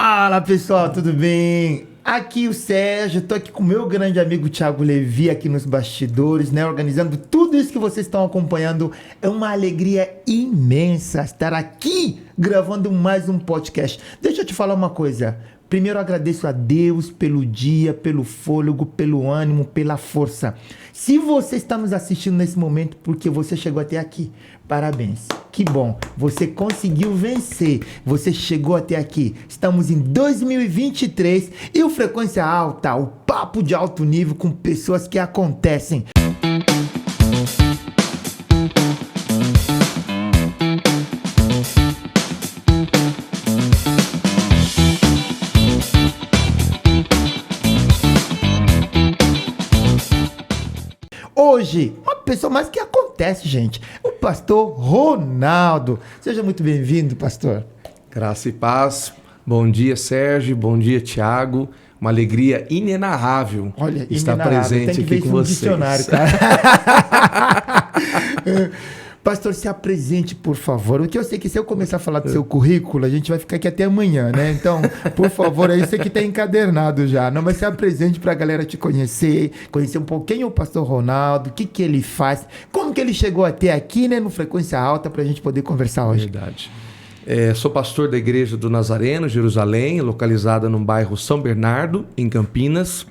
Fala pessoal, tudo bem? Aqui o Sérgio, tô aqui com o meu grande amigo Thiago Levi aqui nos bastidores, né? Organizando tudo isso que vocês estão acompanhando. É uma alegria imensa estar aqui gravando mais um podcast. Deixa eu te falar uma coisa. Primeiro eu agradeço a Deus pelo dia, pelo fôlego, pelo ânimo, pela força. Se você está nos assistindo nesse momento, porque você chegou até aqui, parabéns. Que bom, você conseguiu vencer, você chegou até aqui. Estamos em 2023 e o Frequência Alta, o papo de alto nível com pessoas que acontecem. Hoje, uma pessoa mais que acontece, gente. O pastor Ronaldo. Seja muito bem-vindo, pastor. Graça e paz. Bom dia, Sérgio. Bom dia, Thiago. Uma alegria inenarrável estar presente aqui com vocês. Dicionário, tá? Pastor, se apresente, por favor. Porque eu sei que se eu começar a falar do seu currículo, a gente vai ficar aqui até amanhã, né? Então, por favor, aí você que tá encadernado já. Não, mas se apresente pra galera te conhecer um pouquinho o pastor Ronaldo, o que ele faz, como que ele chegou até aqui, né, no Frequência Alta, pra gente poder conversar hoje. Verdade. Sou pastor da Igreja do Nazareno, Jerusalém, localizada no bairro São Bernardo, em Campinas.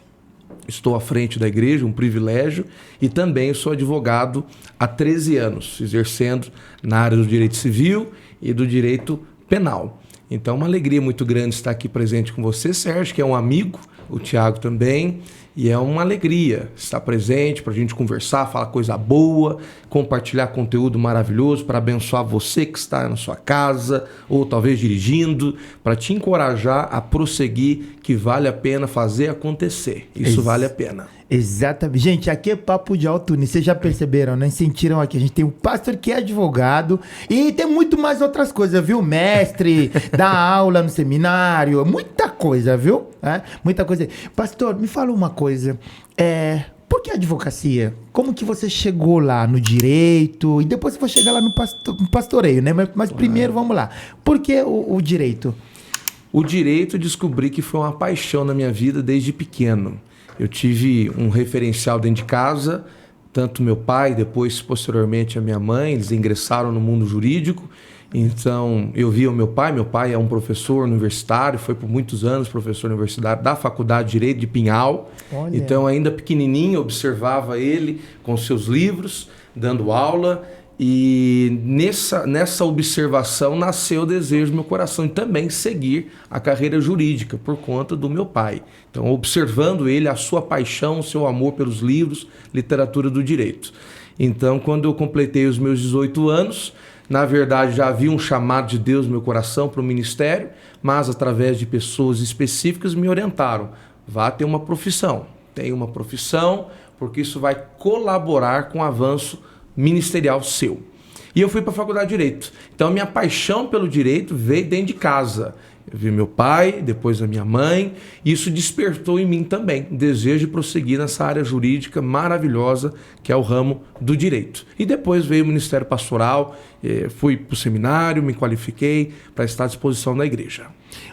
Estou à frente da igreja, um privilégio, e também sou advogado há 13 anos, exercendo na área do direito civil e do direito penal. Então, uma alegria muito grande estar aqui presente com você, Sérgio, que é um amigo, o Thiago também, e é uma alegria estar presente para a gente conversar, falar coisa boa, compartilhar conteúdo maravilhoso para abençoar você que está na sua casa ou talvez dirigindo, para te encorajar a prosseguir, que vale a pena fazer acontecer. Isso vale a pena. Exatamente. Gente, aqui é papo de alto nível. Vocês já perceberam, né? Sentiram aqui. A gente tem um pastor que é advogado e tem muito mais outras coisas, viu? Mestre, dá aula no seminário, muita coisa, viu? Muita coisa. Pastor, me fala uma coisa. Por que a advocacia? Como que você chegou lá no direito? E depois você vai chegar lá no pastoreio, né? Mas primeiro, vamos lá. Por que o direito? O direito, eu descobri que foi uma paixão na minha vida desde pequeno. Eu tive um referencial dentro de casa, tanto meu pai, depois, posteriormente, a minha mãe, eles ingressaram no mundo jurídico. Então, eu via o meu pai é um professor universitário, foi por muitos anos professor universitário da Faculdade de Direito de Pinhal. Olha. Então, ainda pequenininho, observava ele com seus livros, dando aula. E nessa observação nasceu o desejo do meu coração de também seguir a carreira jurídica por conta do meu pai. Então, observando ele, a sua paixão, o seu amor pelos livros, literatura do direito. Então, quando eu completei os meus 18 anos, na verdade já havia um chamado de Deus no meu coração para o ministério, mas através de pessoas específicas me orientaram. Vá ter uma profissão, tenha uma profissão, porque isso vai colaborar com o avanço ministerial seu. E eu fui para a faculdade de Direito. Então, a minha paixão pelo direito veio dentro de casa. Eu vi meu pai, depois a minha mãe. Isso despertou em mim também desejo de prosseguir nessa área jurídica maravilhosa que é o ramo do direito. E depois veio o Ministério Pastoral, fui para o seminário, me qualifiquei para estar à disposição da igreja.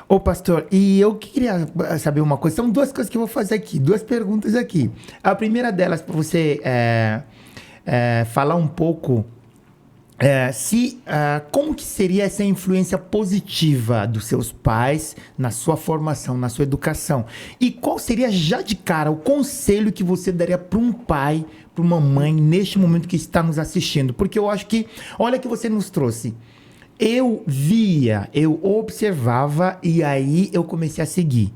Ô pastor, e eu queria saber uma coisa. São duas coisas que eu vou fazer aqui, duas perguntas aqui. A primeira delas, para você falar um pouco como que seria essa influência positiva dos seus pais na sua formação, na sua educação, e qual seria já de cara o conselho que você daria para um pai, para uma mãe neste momento que está nos assistindo, porque eu acho que, olha que você nos trouxe, eu via, eu observava e aí eu comecei a seguir.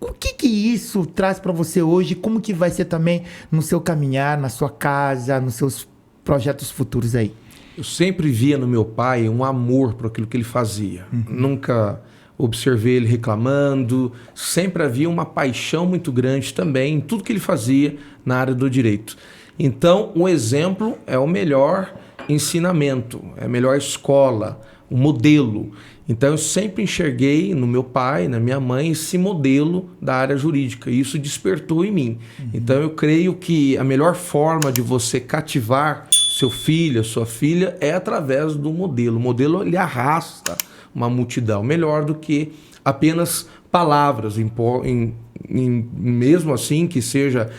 O que isso traz para você hoje? Como que vai ser também no seu caminhar, na sua casa, nos seus projetos futuros aí? Eu sempre via no meu pai um amor por aquilo que ele fazia. Nunca observei ele reclamando. Sempre havia uma paixão muito grande também em tudo que ele fazia na área do direito. Então, o exemplo é o melhor ensinamento, é a melhor escola, o modelo. Então, eu sempre enxerguei no meu pai, na minha mãe, esse modelo da área jurídica. E isso despertou em mim. Então, eu creio que a melhor forma de você cativar seu filho, sua filha, é através do modelo. O modelo, ele arrasta uma multidão, melhor do que apenas palavras, mesmo assim que seja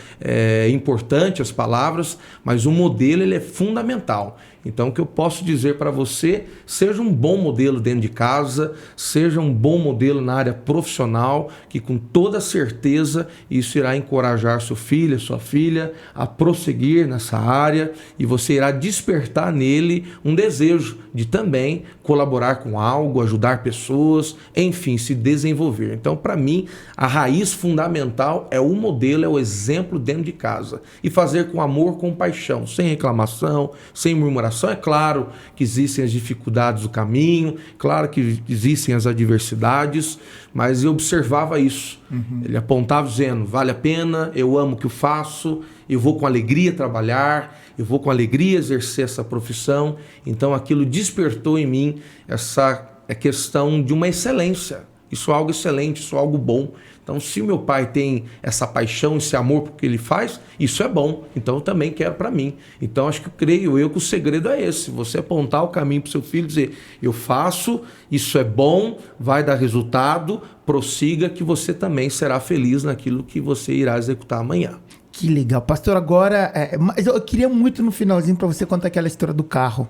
importante as palavras, mas o modelo ele é fundamental. Então, o que eu posso dizer para você, seja um bom modelo dentro de casa, seja um bom modelo na área profissional, que com toda certeza isso irá encorajar seu filho, sua filha a prosseguir nessa área, e você irá despertar nele um desejo de também colaborar com algo, ajudar pessoas, enfim, se desenvolver. Então, para mim, a raiz fundamental é o modelo, é o exemplo dentro de casa. E fazer com amor, com paixão, sem reclamação, sem murmuração. É claro que existem as dificuldades do caminho, claro que existem as adversidades, mas eu observava isso. Ele apontava dizendo, vale a pena, eu amo o que eu faço, eu vou com alegria trabalhar, eu vou com alegria exercer essa profissão. Então aquilo despertou em mim essa questão de uma excelência. Isso é algo excelente, isso é algo bom. Então, se o meu pai tem essa paixão, esse amor por que ele faz, isso é bom. Então, eu também quero para mim. Então, acho que creio eu que o segredo é esse. Você apontar o caminho para o seu filho e dizer, eu faço, isso é bom, vai dar resultado, prossiga que você também será feliz naquilo que você irá executar amanhã. Que legal. Pastor, agora, mas eu queria muito no finalzinho para você contar aquela história do carro.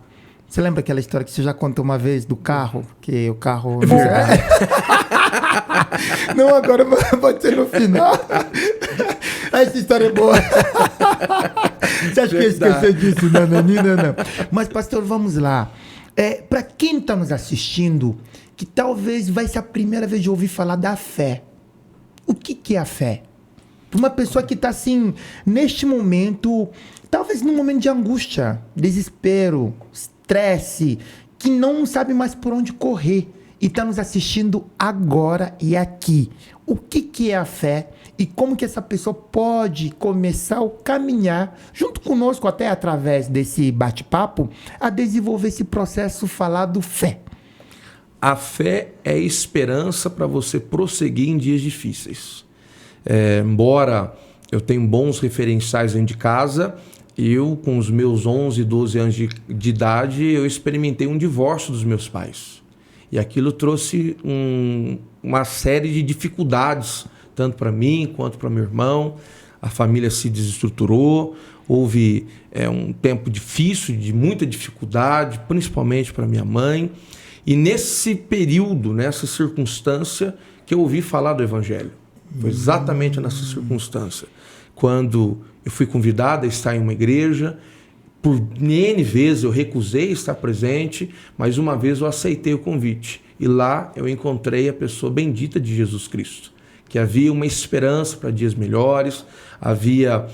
Você lembra aquela história que você já contou uma vez do carro? Que o carro... É verdade. Não, agora pode ser no final. Essa história é boa. Você acha que eu esqueci disso? Não. Mas, pastor, vamos lá. Para quem está nos assistindo, que talvez vai ser a primeira vez de ouvir falar da fé. O que é a fé? Para uma pessoa que está assim, neste momento, talvez num momento de angústia, desespero, estresse, que não sabe mais por onde correr e está nos assistindo agora e aqui. O que é a fé e como que essa pessoa pode começar a caminhar junto conosco, até através desse bate-papo, a desenvolver esse processo falado fé? A fé é esperança para você prosseguir em dias difíceis. Embora eu tenha bons referenciais dentro de casa, eu, com os meus 11, 12 anos de idade, eu experimentei um divórcio dos meus pais. E aquilo trouxe uma série de dificuldades, tanto para mim quanto para meu irmão. A família se desestruturou, houve um tempo difícil, de muita dificuldade, principalmente para minha mãe. E nesse período, nessa circunstância, que eu ouvi falar do Evangelho. Foi exatamente nessa circunstância. Quando eu fui convidado a estar em uma igreja, por N vezes eu recusei estar presente, mas uma vez eu aceitei o convite. E lá eu encontrei a pessoa bendita de Jesus Cristo, que havia uma esperança para dias melhores, havia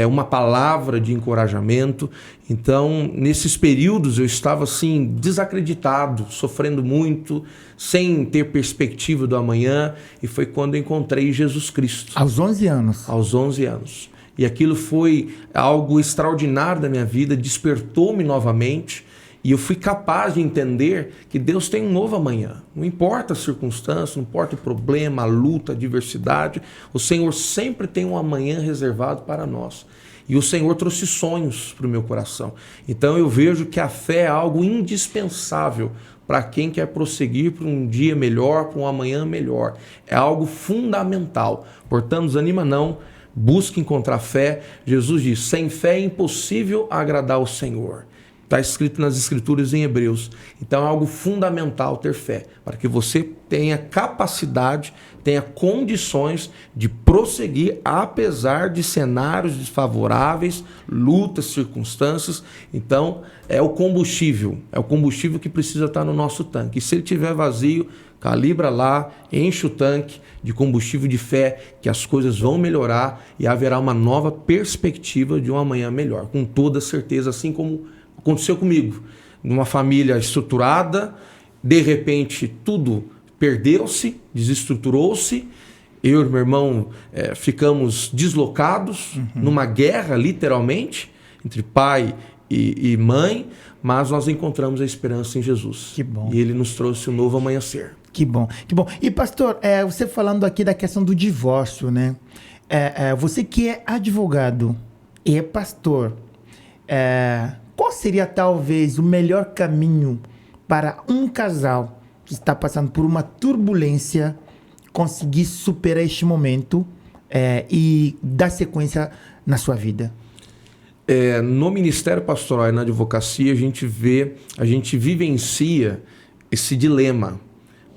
uma palavra de encorajamento. Então, nesses períodos eu estava assim, desacreditado, sofrendo muito, sem ter perspectiva do amanhã, e foi quando eu encontrei Jesus Cristo. Aos 11 anos? Aos 11 anos. E aquilo foi algo extraordinário da minha vida, despertou-me novamente, e eu fui capaz de entender que Deus tem um novo amanhã. Não importa a circunstância, não importa o problema, a luta, a adversidade, o Senhor sempre tem um amanhã reservado para nós. E o Senhor trouxe sonhos para o meu coração. Então eu vejo que a fé é algo indispensável para quem quer prosseguir para um dia melhor, para um amanhã melhor. É algo fundamental. Portanto, desanima não, busque encontrar fé. Jesus diz, sem fé é impossível agradar ao Senhor. Está escrito nas Escrituras em Hebreus. Então é algo fundamental ter fé, para que você tenha capacidade, tenha condições de prosseguir, apesar de cenários desfavoráveis, lutas, circunstâncias. Então é o combustível que precisa estar no nosso tanque. E se ele estiver vazio, calibra lá, enche o tanque de combustível de fé, que as coisas vão melhorar e haverá uma nova perspectiva de um amanhã melhor, com toda certeza, assim como aconteceu comigo, numa família estruturada, de repente tudo perdeu-se, desestruturou-se, eu e meu irmão ficamos deslocados, numa guerra literalmente, entre pai e mãe, mas nós encontramos a esperança em Jesus. Que bom. E ele nos trouxe um novo amanhecer. Que bom, que bom. E pastor, você falando aqui da questão do divórcio, né? Você que é advogado e é pastor, qual seria talvez o melhor caminho para um casal que está passando por uma turbulência conseguir superar este momento e dar sequência na sua vida? No Ministério Pastoral e na advocacia, a gente vivencia esse dilema.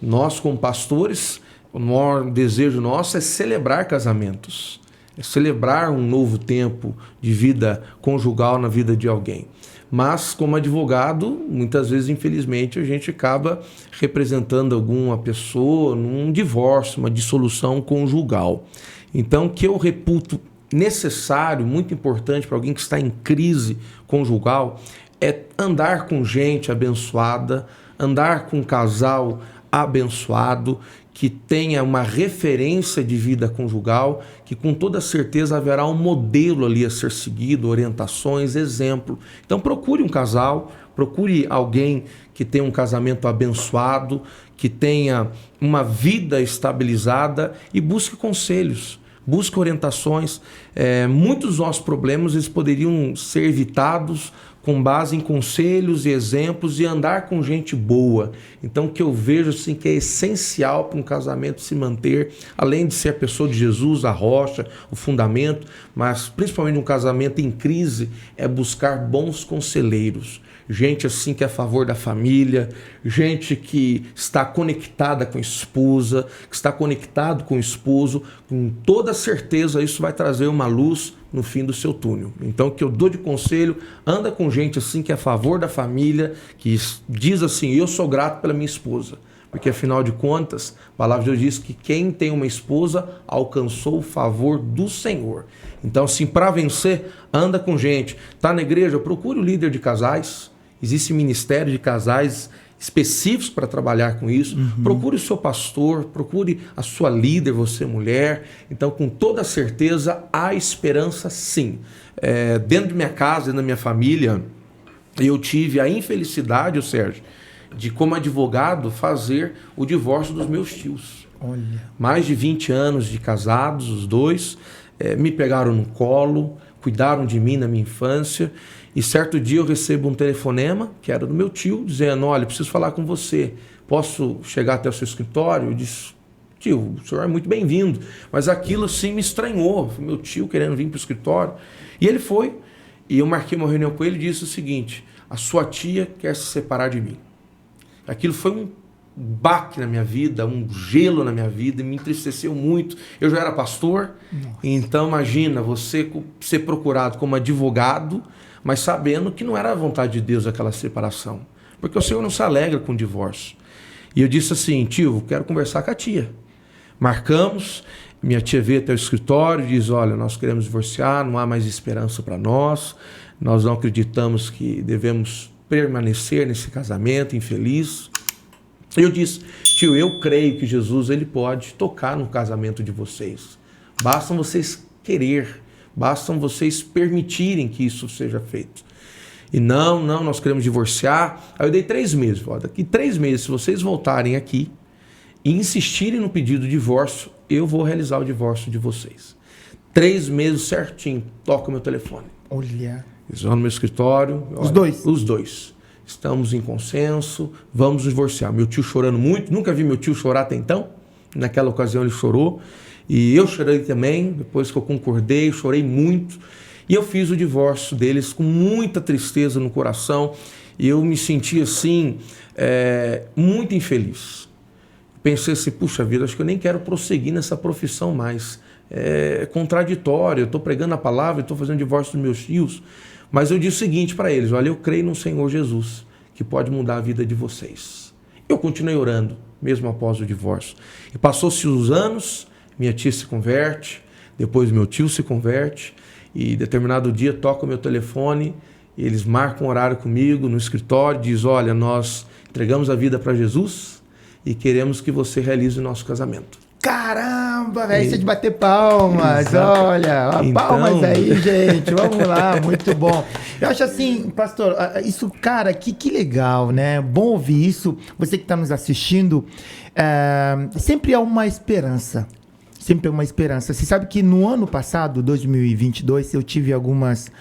Nós, como pastores, o maior desejo nosso é celebrar casamentos, é celebrar um novo tempo de vida conjugal na vida de alguém. Mas, como advogado, muitas vezes, infelizmente, a gente acaba representando alguma pessoa num divórcio, uma dissolução conjugal. Então, o que eu reputo necessário, muito importante para alguém que está em crise conjugal, é andar com gente abençoada, andar com um casal abençoado, que tenha uma referência de vida conjugal, que com toda certeza haverá um modelo ali a ser seguido, orientações, exemplo. Então procure um casal, procure alguém que tenha um casamento abençoado, que tenha uma vida estabilizada e busque conselhos, busque orientações. Muitos dos nossos problemas eles poderiam ser evitados com base em conselhos e exemplos e andar com gente boa. Então, o que eu vejo assim, que é essencial para um casamento se manter, além de ser a pessoa de Jesus, a rocha, o fundamento, mas principalmente um casamento em crise, é buscar bons conselheiros. Gente assim que é a favor da família, gente que está conectada com a esposa, que está conectado com o esposo, com toda certeza isso vai trazer uma luz no fim do seu túnel. Então, o que eu dou de conselho, anda com gente assim que é a favor da família, que diz assim, eu sou grato pela minha esposa. Porque, afinal de contas, a palavra de Deus diz que quem tem uma esposa alcançou o favor do Senhor. Então, assim, para vencer, anda com gente. Está na igreja, procure o líder de casais. Existe ministério de casais específicos para trabalhar com isso. Procure o seu pastor, procure a sua líder, você mulher. Então, com toda certeza, há esperança sim. Dentro de minha casa, dentro da minha família, eu tive a infelicidade, Sérgio, de como advogado fazer o divórcio dos meus tios. Olha. Mais de 20 anos de casados, os dois, me pegaram no colo, cuidaram de mim na minha infância. E certo dia eu recebo um telefonema, que era do meu tio, dizendo, olha, preciso falar com você, posso chegar até o seu escritório? Eu disse, tio, o senhor é muito bem-vindo. Mas aquilo sim me estranhou, meu tio querendo vir para o escritório. E ele foi, e eu marquei uma reunião com ele e disse o seguinte, a sua tia quer se separar de mim. Aquilo foi um baque na minha vida, um gelo na minha vida, me entristeceu muito. Eu já era pastor, então imagina você ser procurado como advogado, mas sabendo que não era a vontade de Deus aquela separação. Porque o Senhor não se alegra com o divórcio. E eu disse assim, tio, quero conversar com a tia. Marcamos, minha tia veio até o escritório e diz, olha, nós queremos divorciar, não há mais esperança para nós não acreditamos que devemos permanecer nesse casamento infeliz. Eu disse, tio, eu creio que Jesus ele pode tocar no casamento de vocês. Bastam vocês querer, bastam vocês permitirem que isso seja feito. E não, nós queremos divorciar. Aí eu dei 3 meses. Ó, daqui 3 meses, se vocês voltarem aqui e insistirem no pedido de divórcio, eu vou realizar o divórcio de vocês. 3 meses certinho, toca o meu telefone. Olha. Eles vão no meu escritório. Os dois? Os dois. Estamos em consenso, vamos nos divorciar. Meu tio chorando muito, nunca vi meu tio chorar até então. Naquela ocasião ele chorou. E eu chorei também, depois que eu concordei, chorei muito. E eu fiz o divórcio deles com muita tristeza no coração. E eu me senti assim, muito infeliz. Pensei assim, puxa vida, acho que eu nem quero prosseguir nessa profissão mais. É contraditório, eu estou pregando a palavra, estou fazendo divórcio dos meus tios. Mas eu disse o seguinte para eles, olha, eu creio no Senhor Jesus, que pode mudar a vida de vocês. Eu continuei orando, mesmo após o divórcio. E passou-se os anos, minha tia se converte, depois meu tio se converte, e determinado dia toca o meu telefone, e eles marcam um horário comigo no escritório, diz, olha, nós entregamos a vida para Jesus e queremos que você realize o nosso casamento. Caramba, velho, isso é de bater palmas, Exato. Olha, palmas aí, gente, vamos lá, muito bom. Eu acho assim, pastor, isso, cara, que legal, né? Bom ouvir isso, você que está nos assistindo, sempre há uma esperança, sempre há uma esperança. Você sabe que no ano passado, 2022, eu tive algumas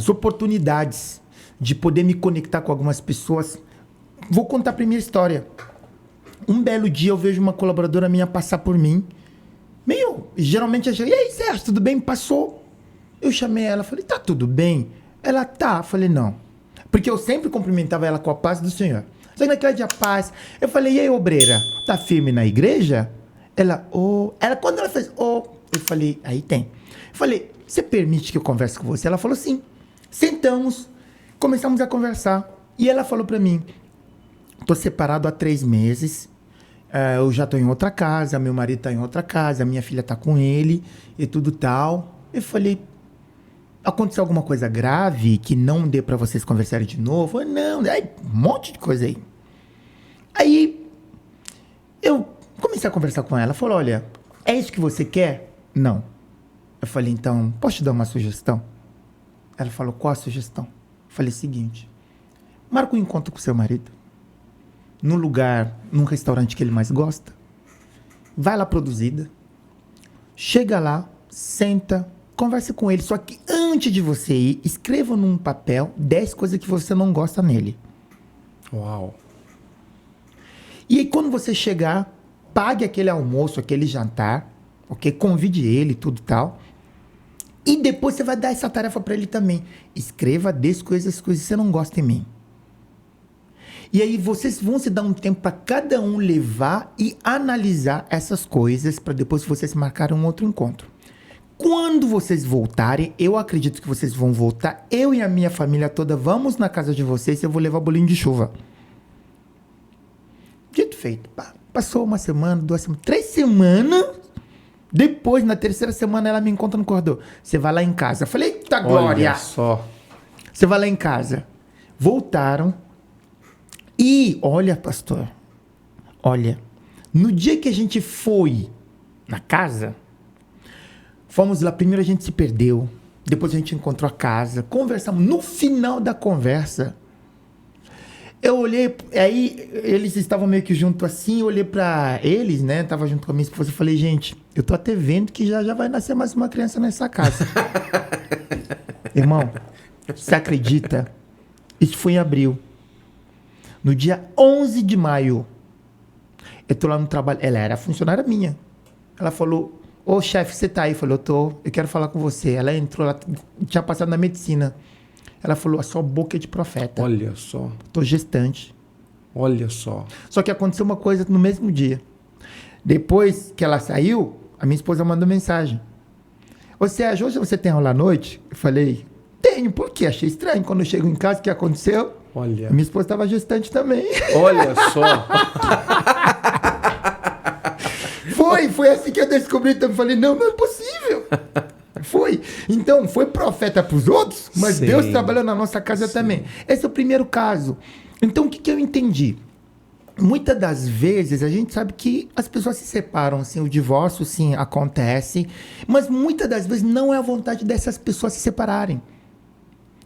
oportunidades de poder me conectar com algumas pessoas. Vou contar a primeira história. Um belo dia eu vejo uma colaboradora minha passar por mim. Geralmente eu chego, e aí, Sérgio, tudo bem? Passou. Eu chamei ela, falei, tá tudo bem? Ela, tá. Falei, não. Porque eu sempre cumprimentava ela com a paz do Senhor. Só que naquele dia, paz. Eu falei, e aí, obreira, tá firme na igreja? Ela, quando ela fez, eu falei, aí tem. Eu falei, você permite que eu converse com você? Ela falou, sim. Sentamos, começamos a conversar. E ela falou pra mim, tô separado há 3 meses, eu já tô em outra casa, meu marido tá em outra casa, minha filha tá com ele e tudo tal. Eu falei, aconteceu alguma coisa grave que não dê pra vocês conversarem de novo? Eu, não, aí, um monte de coisa aí. Aí, eu comecei a conversar com ela, falou, olha, é isso que você quer? Não. Eu falei, então, posso te dar uma sugestão? Ela falou, qual a sugestão? Eu falei, seguinte, marca um encontro com seu marido, num lugar, num restaurante que ele mais gosta, vai lá produzida, chega lá, senta, converse com ele, só que antes de você ir, escreva num papel 10 coisas que você não gosta nele. Uau. E aí quando você chegar, pague aquele almoço, aquele jantar, ok? Convide ele, tudo tal. E depois você vai dar essa tarefa para ele também. Escreva 10 coisas que você não gosta em mim. E aí vocês vão se dar um tempo para cada um levar e analisar essas coisas para depois vocês marcarem um outro encontro. Quando vocês voltarem, eu acredito que vocês vão voltar, eu e a minha família toda vamos na casa de vocês e eu vou levar bolinho de chuva. Dito feito. Passou 1 semana, 2 semanas, 3 semanas. Depois, na 3ª semana, ela me encontra no corredor. Você vai lá em casa. Eu falei, eita glória! Olha só. Você vai lá em casa. Voltaram. E, olha, pastor, olha, no dia que a gente foi na casa, fomos lá, primeiro a gente se perdeu, depois a gente encontrou a casa, conversamos. No final da conversa, eu olhei, aí eles estavam meio que junto assim, eu olhei pra eles, né, tava junto com a minha esposa, e falei, gente, eu tô até vendo que já vai nascer mais uma criança nessa casa. Irmão, você acredita? Isso foi em abril. No dia 11 de maio, eu tô lá no trabalho. Ela era funcionária minha. Ela falou, ô chefe, você tá aí? Eu falei, eu quero falar com você. Ela entrou, ela tinha passado na medicina. Ela falou, a sua boca é de profeta. Olha só. Tô gestante. Olha só. Só que aconteceu uma coisa no mesmo dia. Depois que ela saiu, a minha esposa mandou mensagem. Ô Sérgio, hoje você tem aula à noite? Eu falei, tenho, por quê? Achei estranho. Quando eu chego em casa, o que aconteceu? Olha. Minha esposa estava gestante também. Olha só. Foi assim que eu descobri. Então eu falei, não é possível. Foi. Então, foi profeta para os outros, mas Sim. Deus trabalhou na nossa casa também. Esse é o primeiro caso. Então, o que eu entendi? Muitas das vezes, a gente sabe que as pessoas se separam, assim, o divórcio, sim, acontece, mas muitas das vezes não é a vontade dessas pessoas se separarem.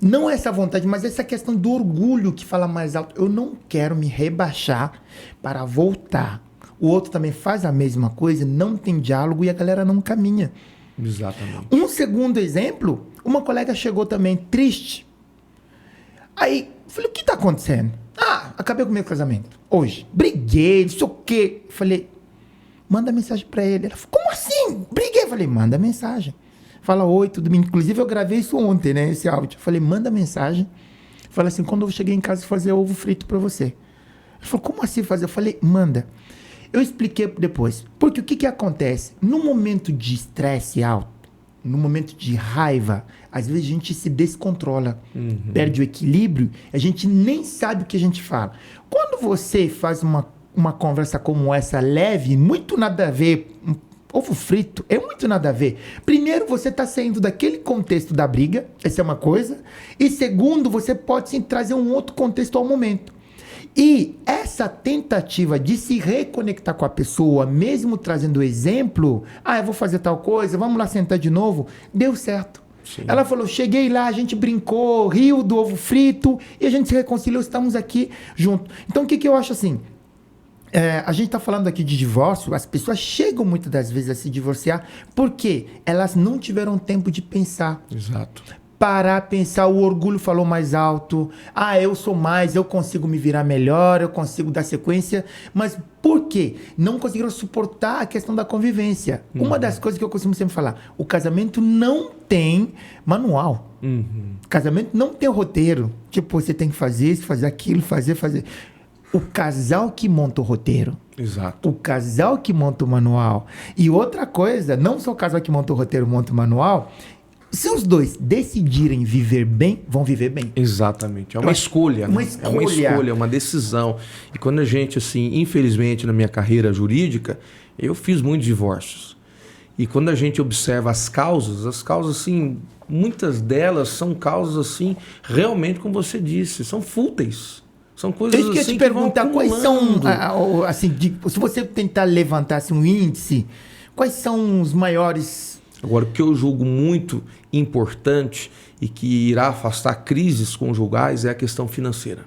Não é essa vontade, mas essa questão do orgulho que fala mais alto. Eu não quero me rebaixar para voltar. O outro também faz a mesma coisa, não tem diálogo e a galera não caminha. Exatamente. Um segundo exemplo, uma colega chegou também triste. Aí, falei, o que tá acontecendo? Acabei com o meu casamento. Hoje. Briguei, não sei o quê. Falei, manda mensagem pra ele. Ela falou, como assim? Briguei. Falei, manda mensagem. Fala, oi, tudo bem? Inclusive, eu gravei isso ontem, né? Esse áudio. Falei, manda mensagem. Fala assim, quando eu cheguei em casa, fazer ovo frito pra você. Ele falou, como assim fazer? Eu falei, manda. Eu expliquei depois. Porque o que acontece? No momento de estresse alto, no momento de raiva, às vezes a gente se descontrola, perde o equilíbrio, a gente nem sabe o que a gente fala. Quando você faz uma conversa como essa, leve, muito nada a ver, ovo frito, é muito nada a ver. Primeiro, você está saindo daquele contexto da briga, essa é uma coisa. E segundo, você pode sim trazer um outro contexto ao momento. E essa tentativa de se reconectar com a pessoa, mesmo trazendo exemplo, eu vou fazer tal coisa, vamos lá sentar de novo, deu certo. Sim. Ela falou, cheguei lá, a gente brincou, riu do ovo frito, e a gente se reconciliou, estamos aqui juntos. Então, o que eu acho assim? A gente está falando aqui de divórcio, as pessoas chegam muitas das vezes a se divorciar porque elas não tiveram tempo de pensar. Exato. parar, pensar, o orgulho falou mais alto. Ah, eu sou mais, eu consigo me virar melhor, eu consigo dar sequência. Mas por quê? Não conseguiram suportar a questão da convivência. Uma das coisas que eu costumo sempre falar, o casamento não tem manual. O casamento não tem roteiro. Tipo, você tem que fazer isso, fazer aquilo, fazer. O casal que monta o roteiro. Exato. O casal que monta o manual. E outra coisa, não só o casal que monta o roteiro, monta o manual. Se os dois decidirem viver bem, vão viver bem. Exatamente. É uma escolha. Uma né? escolha. É uma escolha, é uma decisão. E quando a gente, assim, infelizmente, na minha carreira jurídica, eu fiz muitos divórcios. E quando a gente observa as causas, assim, muitas delas são causas, assim, realmente, como você disse, são fúteis. São coisas Eu queria assim te perguntar que vão quais são, acumulando. assim, se você tentar levantar assim, um índice, quais são os maiores... Agora, o que eu julgo muito importante e que irá afastar crises conjugais é a questão financeira.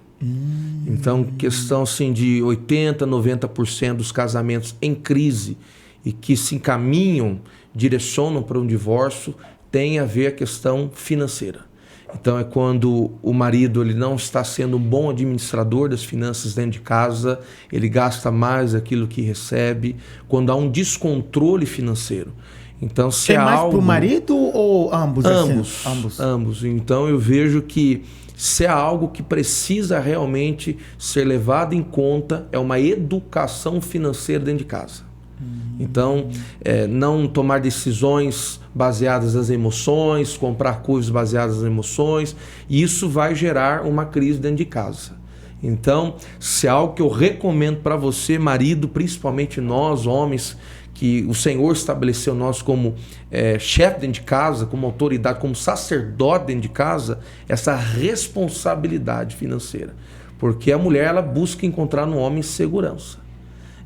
Então, questão assim, de 80%, 90% dos casamentos em crise e que se encaminham, direcionam para um divórcio, tem a ver a questão financeira. Então, é quando o marido ele não está sendo um bom administrador das finanças dentro de casa, ele gasta mais aquilo que recebe, quando há um descontrole financeiro. Então, se é mais algo... para o marido ou ambos? Ambos. Então, eu vejo que se é algo que precisa realmente ser levado em conta, é uma educação financeira dentro de casa. Então, não tomar decisões baseadas nas emoções, comprar coisas baseadas nas emoções, e isso vai gerar uma crise dentro de casa. Então, se é algo que eu recomendo para você, marido, principalmente nós, homens, que o Senhor estabeleceu nós como chefe dentro de casa, como autoridade, como sacerdote dentro de casa, essa responsabilidade financeira. Porque a mulher ela busca encontrar no homem segurança.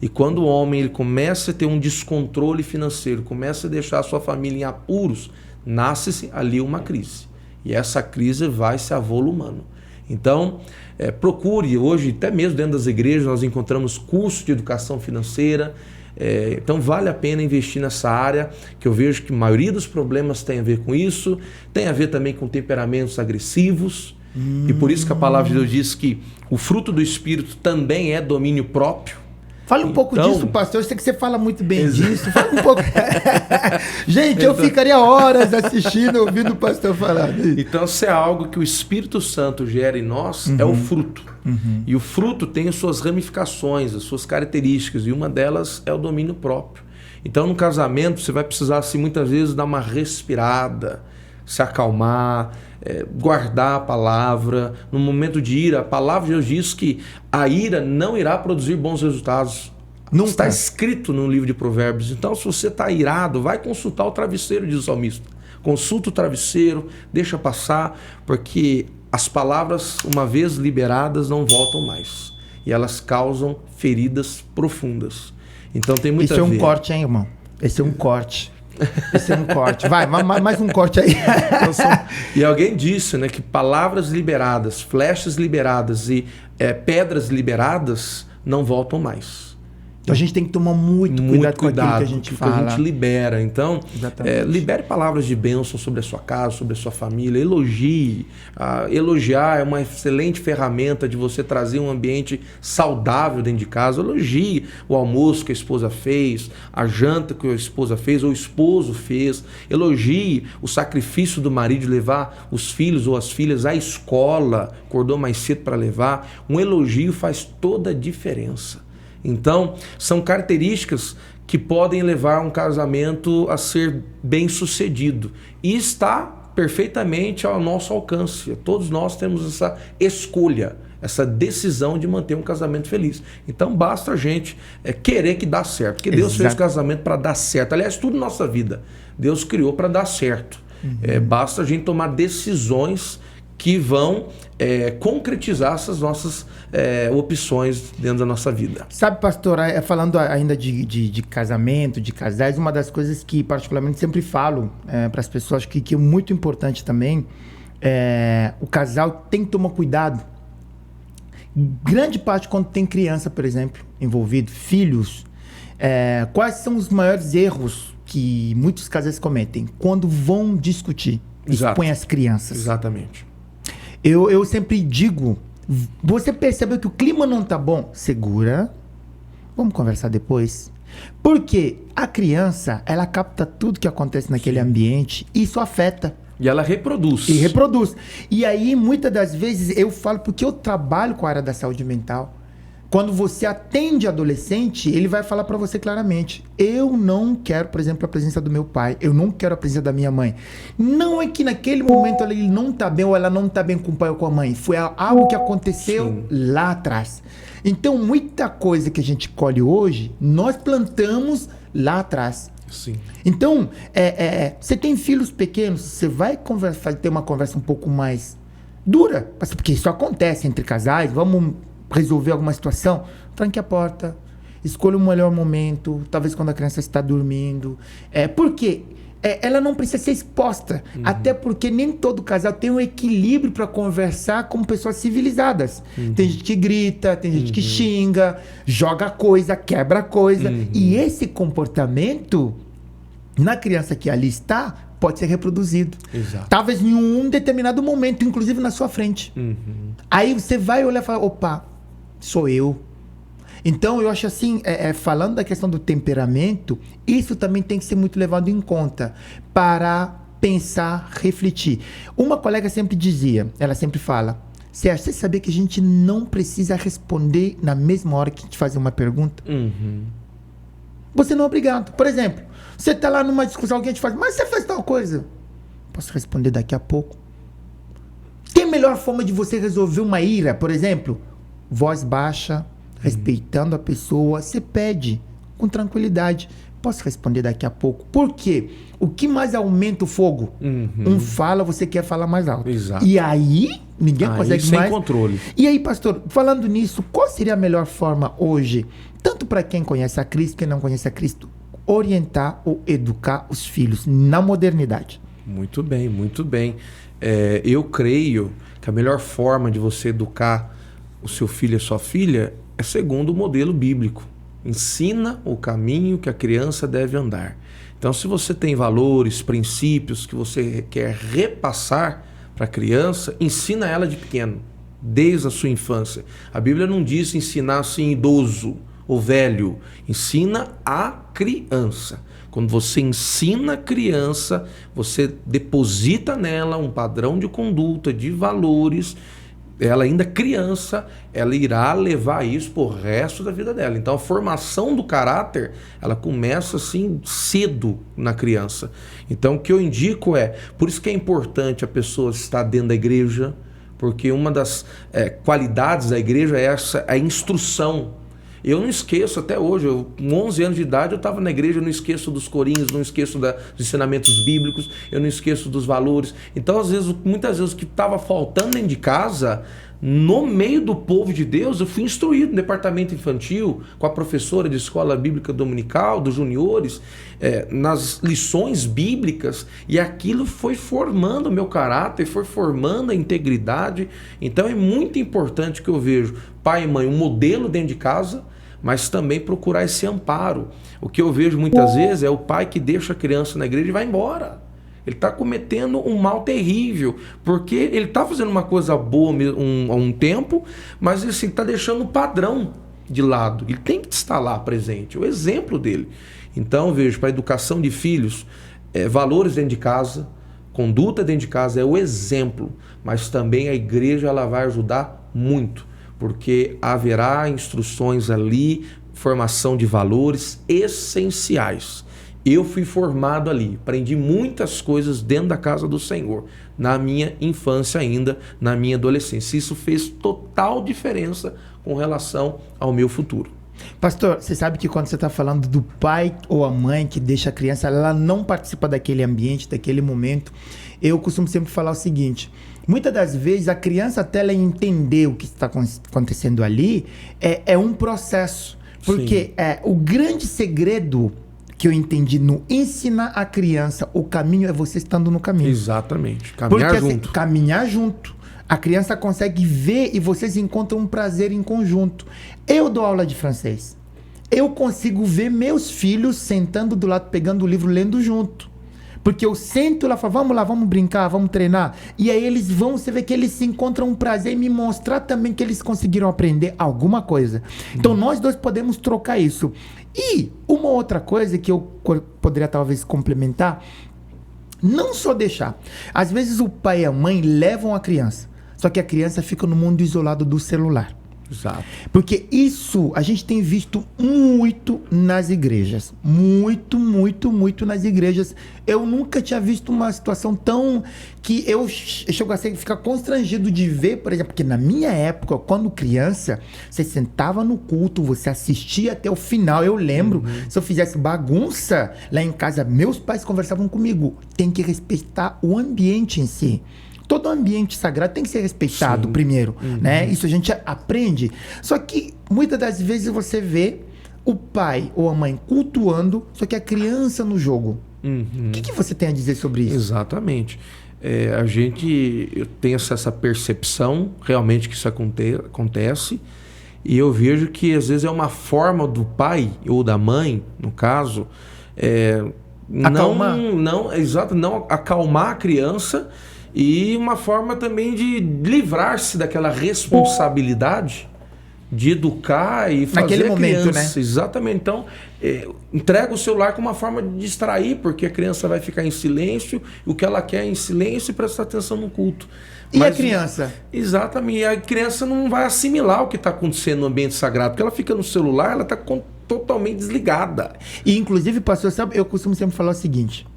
E quando o homem ele começa a ter um descontrole financeiro, começa a deixar a sua família em apuros, nasce-se ali uma crise. E essa crise vai se avolumando. Então, procure hoje, até mesmo dentro das igrejas, nós encontramos cursos de educação financeira. Então vale a pena investir nessa área, que eu vejo que a maioria dos problemas tem a ver com isso, tem a ver também com temperamentos agressivos, e por isso que a palavra de Deus diz que o fruto do Espírito também é domínio próprio. Fala um pouco disso, pastor. Eu sei que você fala muito bem disso. Fala um pouco. Gente, eu ficaria horas assistindo, ouvindo o pastor falar. Então, se é algo que o Espírito Santo gera em nós, é o fruto. E o fruto tem as suas ramificações, as suas características, e uma delas é o domínio próprio. Então, no casamento, você vai precisar, assim, muitas vezes, dar uma respirada, se acalmar, guardar a palavra. No momento de ira, a palavra de Deus diz que a ira não irá produzir bons resultados. Não está escrito no livro de Provérbios. Então, se você está irado, vai consultar o travesseiro, diz o salmista. Consulta o travesseiro, deixa passar, porque as palavras, uma vez liberadas, não voltam mais. E elas causam feridas profundas. Então, tem muito a ver. Esse é um corte, hein, irmão? Esse é um corte. Esse é um corte. Vai, mais um corte aí. E alguém disse, né, que palavras liberadas, flechas liberadas e pedras liberadas não voltam mais. Então a gente tem que tomar muito cuidado com aquilo que a gente fala. Que a gente libera. Então, libere palavras de bênção sobre a sua casa, sobre a sua família. Elogie. Elogiar é uma excelente ferramenta de você trazer um ambiente saudável dentro de casa. Elogie o almoço que a esposa fez, a janta que a esposa fez ou o esposo fez. Elogie o sacrifício do marido de levar os filhos ou as filhas à escola, acordou mais cedo para levar. Um elogio faz toda a diferença. Então, são características que podem levar um casamento a ser bem sucedido. E está perfeitamente ao nosso alcance. Todos nós temos essa escolha, essa decisão de manter um casamento feliz. Então, basta a gente querer que dá certo. Porque Deus fez o casamento para dar certo. Aliás, tudo na nossa vida, Deus criou para dar certo. Basta a gente tomar decisões que vão concretizar essas nossas opções dentro da nossa vida. Sabe, pastor, falando ainda de casamento, de casais, uma das coisas que particularmente sempre falo para as pessoas que é muito importante também, o casal tem que tomar cuidado. Grande parte quando tem criança, por exemplo, envolvido, filhos, quais são os maiores erros que muitos casais cometem quando vão discutir? expõe as crianças. Exatamente. Eu sempre digo, você percebeu que o clima não tá bom? Segura, vamos conversar depois. Porque a criança, ela capta tudo que acontece naquele ambiente e isso afeta. E ela reproduz. E reproduz. E aí, muitas das vezes, eu falo, porque eu trabalho com a área da saúde mental. Quando você atende adolescente, ele vai falar pra você claramente: eu não quero, por exemplo, a presença do meu pai. Eu não quero a presença da minha mãe. Não é que naquele momento ele não tá bem ou ela não tá bem com o pai ou com a mãe. Foi algo que aconteceu lá atrás. Então, muita coisa que a gente colhe hoje, nós plantamos lá atrás. Sim. Então, você tem filhos pequenos, você vai ter uma conversa um pouco mais dura, porque isso acontece entre casais, vamos resolver alguma situação, tranque a porta, escolha o melhor momento, talvez quando a criança está dormindo. Por quê? Ela não precisa ser exposta, até porque nem todo casal tem um equilíbrio para conversar com pessoas civilizadas. Tem gente que grita, tem gente que xinga, joga coisa, quebra coisa. E esse comportamento, na criança que ali está, pode ser reproduzido. Exato. Talvez em um determinado momento, inclusive na sua frente. Aí você vai olhar e falar: opa, sou eu. Então, eu acho assim, falando da questão do temperamento, isso também tem que ser muito levado em conta para pensar, refletir. Uma colega sempre dizia, ela sempre fala: Sérgio, você sabia que a gente não precisa responder na mesma hora que a gente faz uma pergunta? Você não é obrigado. Por exemplo, você está lá numa discussão, alguém te faz: mas você fez tal coisa? Posso responder daqui a pouco. Tem melhor forma de você resolver uma ira, por exemplo? Voz baixa, respeitando a pessoa, você pede com tranquilidade: posso responder daqui a pouco? Por quê? O que mais aumenta o fogo? Um fala, você quer falar mais alto. Exato. E aí, ninguém consegue sem mais. controle. E aí, pastor, falando nisso, qual seria a melhor forma hoje, tanto para quem conhece a Cristo, quem não conhece a Cristo, orientar ou educar os filhos na modernidade? Muito bem, muito bem. Eu creio que a melhor forma de você educar o seu filho e a sua filha é segundo o modelo bíblico. Ensina o caminho que a criança deve andar. Então, se você tem valores, princípios que você quer repassar para a criança, ensina ela de pequeno, desde a sua infância. A Bíblia não diz ensinar assim idoso ou velho. Ensina a criança. Quando você ensina a criança, você deposita nela um padrão de conduta, de valores. Ela ainda criança, ela irá levar isso pro resto da vida dela. Então a formação do caráter, ela começa assim cedo na criança. Então o que eu indico por isso que é importante a pessoa estar dentro da igreja, porque uma das qualidades da igreja é a instrução. Eu não esqueço até hoje, com 11 anos de idade eu estava na igreja, eu não esqueço dos corinhos, não esqueço dos ensinamentos bíblicos, eu não esqueço dos valores. Então, muitas vezes o que estava faltando dentro de casa, no meio do povo de Deus, eu fui instruído no departamento infantil, com a professora de escola bíblica dominical, dos juniores, nas lições bíblicas, e aquilo foi formando o meu caráter, foi formando a integridade. Então é muito importante que eu vejo pai e mãe, um modelo dentro de casa, mas também procurar esse amparo. O que eu vejo muitas vezes é o pai que deixa a criança na igreja e vai embora. Ele está cometendo um mal terrível, porque ele está fazendo uma coisa boa há um tempo, mas ele está deixando o padrão de lado. Ele tem que estar lá presente, o exemplo dele. Então, eu vejo, para a educação de filhos, valores dentro de casa, conduta dentro de casa é o exemplo, mas também a igreja ela vai ajudar muito, porque haverá instruções ali, formação de valores essenciais. Eu fui formado ali, aprendi muitas coisas dentro da casa do Senhor, na minha infância ainda, na minha adolescência. Isso fez total diferença com relação ao meu futuro. Pastor, você sabe que quando você está falando do pai ou a mãe que deixa a criança, ela não participa daquele ambiente, daquele momento, eu costumo sempre falar o seguinte: muitas das vezes a criança, até ela entender o que está acontecendo ali, é um processo. Porque o grande segredo que eu entendi no ensinar a criança o caminho é você estando no caminho. Exatamente. Caminhar junto. Assim, caminhar junto. A criança consegue ver e vocês encontram um prazer em conjunto. Eu dou aula de francês. Eu consigo ver meus filhos sentando do lado, pegando o livro, lendo junto. Porque eu sento lá e falo, vamos lá, vamos brincar, vamos treinar. E aí eles vão, você vê que eles se encontram um prazer em me mostrar também que eles conseguiram aprender alguma coisa. Então nós dois podemos trocar isso. E uma outra coisa que eu poderia talvez complementar, não só deixar. Às vezes o pai e a mãe levam a criança, só que a criança fica no mundo isolado do celular. Exato. Porque isso a gente tem visto muito nas igrejas. Muito nas igrejas. Eu nunca tinha visto uma situação tão... que eu chego a ficar constrangido de ver, por exemplo, porque na minha época, quando criança, você sentava no culto, você assistia até o final. Eu lembro, se eu fizesse bagunça lá em casa, meus pais conversavam comigo. Tem que respeitar o ambiente em si. Todo ambiente sagrado tem que ser respeitado primeiro, né? Isso a gente aprende. Só que muitas das vezes você vê o pai ou a mãe cultuando, só que a criança no jogo. O que você tem a dizer sobre isso? Exatamente. Eu tenho essa percepção realmente que isso acontece, e eu vejo que às vezes é uma forma do pai ou da mãe, no caso, não acalmar a criança. E uma forma também de livrar-se daquela responsabilidade de educar e fazer naquele momento, criança. Né? Exatamente. Então, entrega o celular como uma forma de distrair, porque a criança vai ficar em silêncio, o que ela quer é em silêncio e prestar atenção no culto. Mas, a criança? Exatamente. A criança não vai assimilar o que está acontecendo no ambiente sagrado, porque ela fica no celular, ela está totalmente desligada. E, inclusive, pastor, sabe, eu costumo sempre falar o seguinte...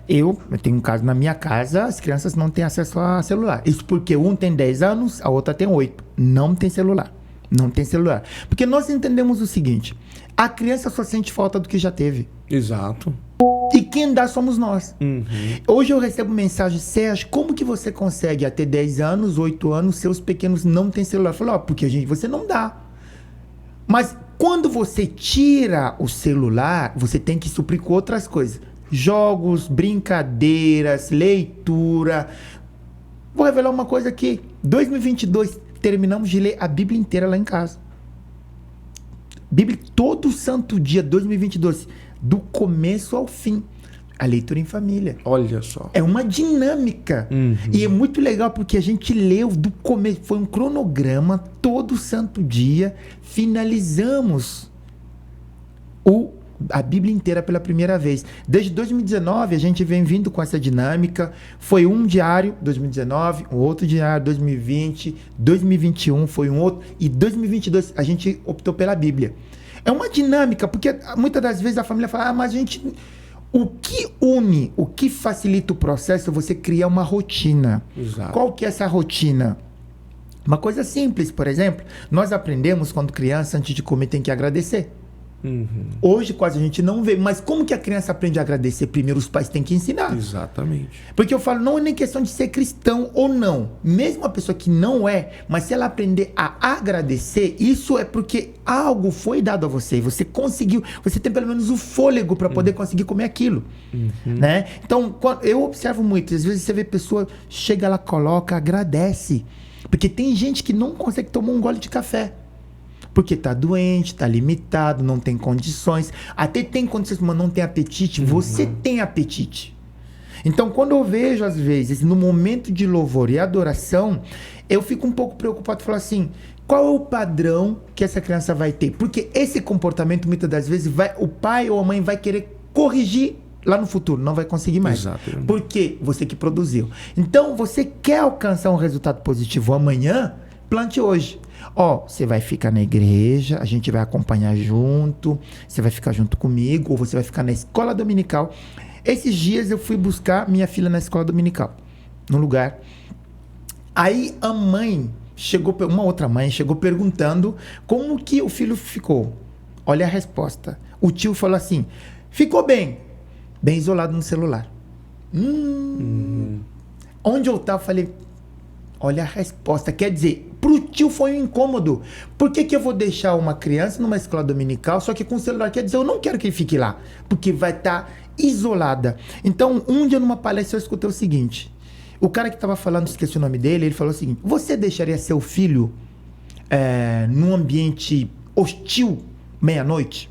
Eu tenho um caso na minha casa, as crianças não têm acesso a celular. Isso porque um tem 10 anos, a outra tem 8. Não tem celular. Não tem celular. Porque nós entendemos o seguinte, a criança só sente falta do que já teve. Exato. E quem dá somos nós. Hoje eu recebo mensagem, Sérgio, como que você consegue até 10 anos, 8 anos, seus pequenos não têm celular? Eu falo, porque gente, você não dá. Mas quando você tira o celular, você tem que suprir com outras coisas. Jogos, brincadeiras, leitura. Vou revelar uma coisa aqui. 2022, terminamos de ler a Bíblia inteira lá em casa. Bíblia todo santo dia, 2022, do começo ao fim. A leitura em família. Olha só. É uma dinâmica. E é muito legal porque a gente leu do começo. Foi um cronograma, todo santo dia. Finalizamos a Bíblia inteira pela primeira vez. Desde 2019 a gente vem vindo com essa dinâmica. Foi um diário, 2019, um outro diário, 2020, 2021 foi um outro, e 2022 a gente optou pela Bíblia. É uma dinâmica, porque muitas das vezes a família fala, mas a gente... O que une, o que facilita o processo é você criar uma rotina. Exato. Qual que é essa rotina? Uma coisa simples, por exemplo, nós aprendemos quando criança, antes de comer tem que agradecer. Hoje quase a gente não vê, mas como que a criança aprende a agradecer? Primeiro os pais têm que ensinar. Exatamente. Porque eu falo, não é nem questão de ser cristão ou não. Mesmo a pessoa que não é, mas se ela aprender a agradecer, isso é porque algo foi dado a você. Você conseguiu, você tem pelo menos o fôlego para poder conseguir comer aquilo. Né? Então, eu observo muito, às vezes você vê pessoa, chega lá, coloca, agradece. Porque tem gente que não consegue tomar um gole de café. Porque tá doente, tá limitado, não tem condições. Até tem condições, mas não tem apetite. Você tem apetite. Então, quando eu vejo, às vezes, no momento de louvor e adoração, eu fico um pouco preocupado. Falo assim, qual é o padrão que essa criança vai ter? Porque esse comportamento, muitas das vezes, o pai ou a mãe vai querer corrigir lá no futuro. Não vai conseguir mais. Exato. Porque você que produziu. Então, você quer alcançar um resultado positivo amanhã, plante hoje. Você vai ficar na igreja, a gente vai acompanhar junto, você vai ficar junto comigo, ou você vai ficar na escola dominical. Esses dias eu fui buscar minha filha na escola dominical, no lugar. Aí a mãe uma outra mãe chegou perguntando como que o filho ficou. Olha a resposta. O tio falou assim, ficou bem isolado no celular. Onde eu tava, falei, olha a resposta. Quer dizer, pro tio foi um incômodo. Por que eu vou deixar uma criança numa escola dominical, só que com celular? Quer dizer, eu não quero que ele fique lá, porque vai estar isolada. Então, um dia numa palestra eu escutei o seguinte, o cara que estava falando, esqueci o nome dele, ele falou o seguinte, você deixaria seu filho num ambiente hostil meia-noite?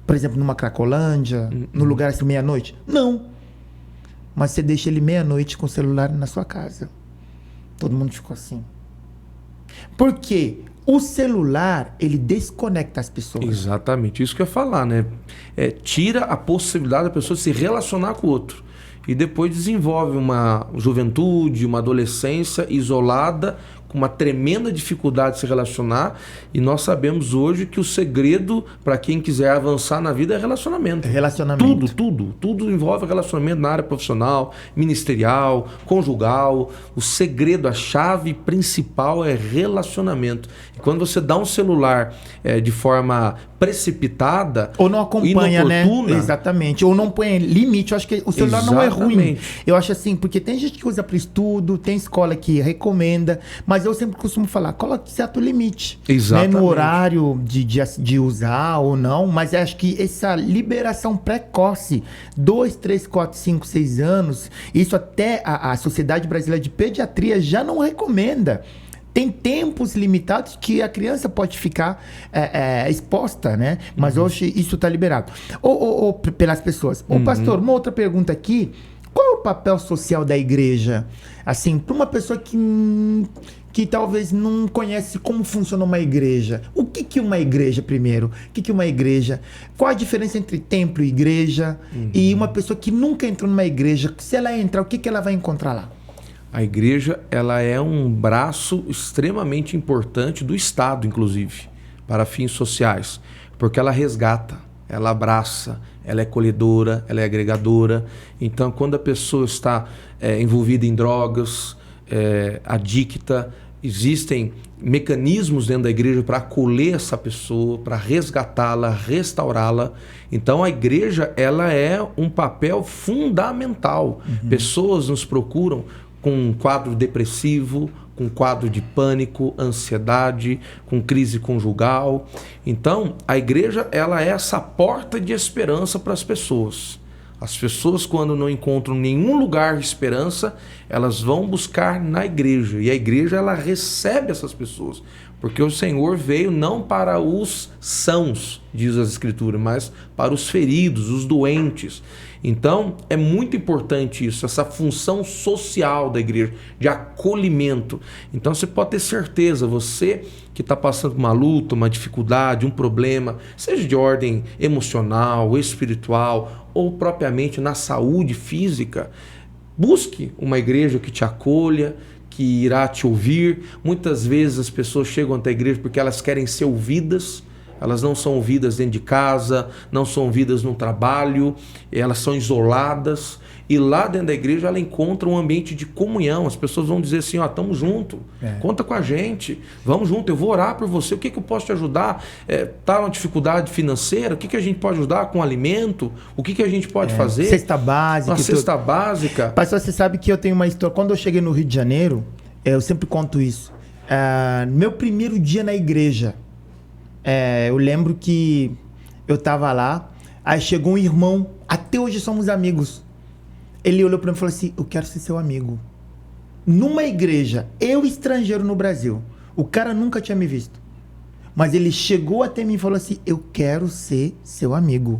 Por exemplo, numa Cracolândia, no lugar assim, meia-noite? Não. mas você deixa ele meia-noite com o celular na sua casa. Todo mundo ficou assim. Por quê? O celular, ele desconecta as pessoas. Exatamente, isso que eu ia falar, né? Tira a possibilidade da pessoa se relacionar com o outro. E depois desenvolve uma juventude, uma adolescência isolada, com uma tremenda dificuldade de se relacionar. E nós sabemos hoje que o segredo para quem quiser avançar na vida é relacionamento. Relacionamento. Tudo envolve relacionamento na área profissional, ministerial, conjugal. O segredo, a chave principal é relacionamento. E quando você dá um celular de forma precipitada, ou não acompanha, inoportuna, né? Exatamente. Ou não põe limite. Eu acho que o celular não é ruim. Eu acho assim, porque tem gente que usa para estudo, tem escola que recomenda, mas eu sempre costumo falar, coloque certo limite. Exatamente. Né? No horário de usar ou não, mas acho que essa liberação precoce, 2, 3, 4, 5, 6 anos, isso até a Sociedade Brasileira de Pediatria já não recomenda. Tem tempos limitados que a criança pode ficar exposta, né? Mas hoje isso está liberado. Ou pelas pessoas. Ô, pastor, uma outra pergunta aqui. Qual é o papel social da igreja? Assim, para uma pessoa que talvez não conhece como funciona uma igreja. O que é uma igreja, primeiro? O que é uma igreja? Qual a diferença entre templo e igreja? E uma pessoa que nunca entrou numa igreja, se ela entrar, o que ela vai encontrar lá? A igreja, ela é um braço extremamente importante do Estado, inclusive, para fins sociais, porque ela resgata, ela abraça, ela é acolhedora, ela é agregadora. Então, quando a pessoa está envolvida em drogas, adicta, existem mecanismos dentro da igreja para acolher essa pessoa, para resgatá-la, restaurá-la. Então a igreja, ela é um papel fundamental. Pessoas nos procuram com um quadro depressivo, com quadro de pânico, ansiedade, com crise conjugal. Então a igreja, ela é essa porta de esperança para as pessoas. As pessoas, quando não encontram nenhum lugar de esperança, elas vão buscar na igreja. E a igreja, ela recebe essas pessoas. Porque o Senhor veio não para os sãos, diz as Escrituras, mas para os feridos, os doentes. Então, é muito importante isso, essa função social da igreja, de acolhimento. Então, você pode ter certeza, você que está passando por uma luta, uma dificuldade, um problema, seja de ordem emocional, espiritual, ou propriamente na saúde física, busque uma igreja que te acolha, que irá te ouvir. Muitas vezes as pessoas chegam até a igreja porque elas querem ser ouvidas. Elas não são ouvidas dentro de casa, não são ouvidas no trabalho, elas são isoladas. E lá dentro da igreja ela encontra um ambiente de comunhão. As pessoas vão dizer assim, estamos juntos, conta com a gente, vamos junto, eu vou orar por você, o que eu posso te ajudar? Está uma dificuldade financeira, o que a gente pode ajudar com alimento? O que a gente pode fazer? Cesta básica. Uma cesta básica. Pastor, você sabe que eu tenho uma história. Quando eu cheguei no Rio de Janeiro, eu sempre conto isso. Meu primeiro dia na igreja, eu lembro que eu estava lá, aí chegou um irmão, até hoje somos amigos. Ele olhou para mim e falou assim, eu quero ser seu amigo. Numa igreja, eu estrangeiro no Brasil, o cara nunca tinha me visto. Mas ele chegou até mim e falou assim, eu quero ser seu amigo.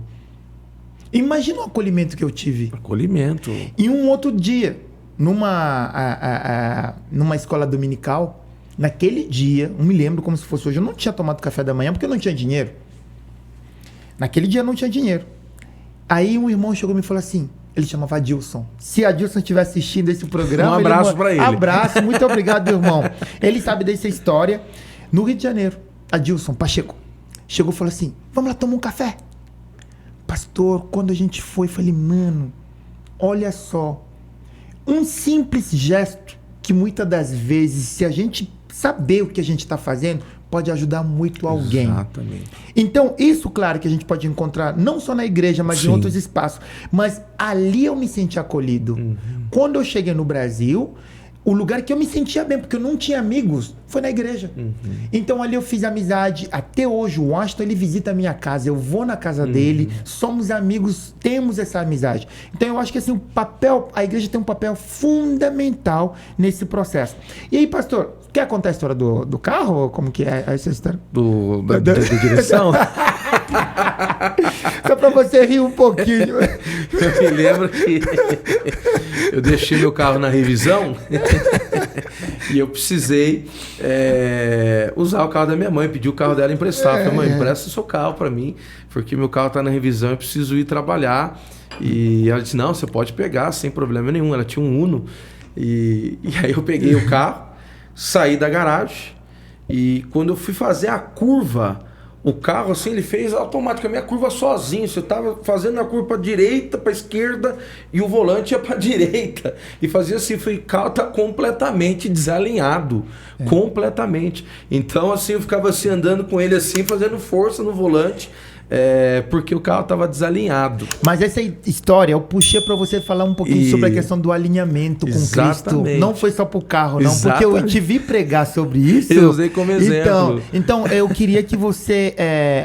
Imagina o acolhimento que eu tive. Acolhimento. E um outro dia, numa escola dominical, naquele dia, eu me lembro como se fosse hoje, eu não tinha tomado café da manhã porque eu não tinha dinheiro. Naquele dia eu não tinha dinheiro. Aí um irmão chegou e me falou assim, ele chamava Adilson. Se Adilson estiver assistindo esse programa... Um abraço para ele. Abraço, muito obrigado, irmão. Ele sabe dessa história. No Rio de Janeiro, Adilson Pacheco chegou e falou assim, vamos lá tomar um café. Pastor, quando a gente foi, eu falei, mano, olha só, um simples gesto que muitas das vezes, se a gente saber o que a gente está fazendo, pode ajudar muito alguém. Exatamente. Então, isso, claro, que a gente pode encontrar não só na igreja, mas em outros espaços. Mas ali eu me senti acolhido. Quando eu cheguei no Brasil, o lugar que eu me sentia bem, porque eu não tinha amigos, foi na igreja. Então ali eu fiz amizade. Até hoje o Washington, ele visita a minha casa, eu vou na casa dele, somos amigos, temos essa amizade. Então eu acho que assim, a igreja tem um papel fundamental nesse processo. E aí, pastor, quer contar a história do carro? Como que é essa história? Da direção? Só pra você rir um pouquinho. Eu me lembro que eu deixei meu carro na revisão e eu precisei usar o carro da minha mãe, pedi o carro dela emprestado. Eu falei, mãe, empresta o seu carro para mim, porque meu carro tá na revisão, eu preciso ir trabalhar. E ela disse, não, você pode pegar sem problema nenhum. Ela tinha um Uno. E aí eu peguei o carro, saí da garagem e quando eu fui fazer a curva, o carro assim, ele fez automaticamente a curva sozinho. Você estava fazendo a curva para direita, para esquerda e o volante ia para direita. E fazia assim, falei, o carro tá completamente desalinhado, completamente. Então assim, eu ficava assim andando com ele assim, fazendo força no volante. Porque o carro estava desalinhado. Mas essa história eu puxei para você falar um pouquinho sobre a questão do alinhamento com Cristo. Não foi só para o carro, não. Porque eu te vi pregar sobre isso. Eu usei como exemplo. Então eu queria que você,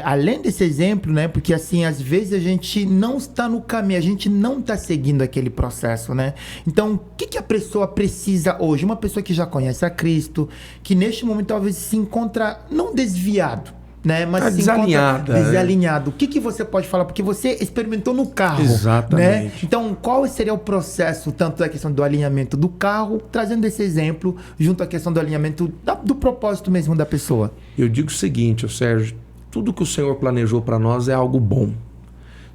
além desse exemplo, né? Porque assim, às vezes a gente não está no caminho, a gente não está seguindo aquele processo, né? Então, o que a pessoa precisa hoje? Uma pessoa que já conhece a Cristo, que neste momento talvez se encontra não desviado, né? Mas desalinhado. O que você pode falar? Porque você experimentou no carro. Exatamente. Né? Então, qual seria o processo, tanto da questão do alinhamento do carro, trazendo esse exemplo, junto à questão do alinhamento do propósito mesmo da pessoa? Eu digo o seguinte, Sérgio, tudo que o Senhor planejou para nós é algo bom.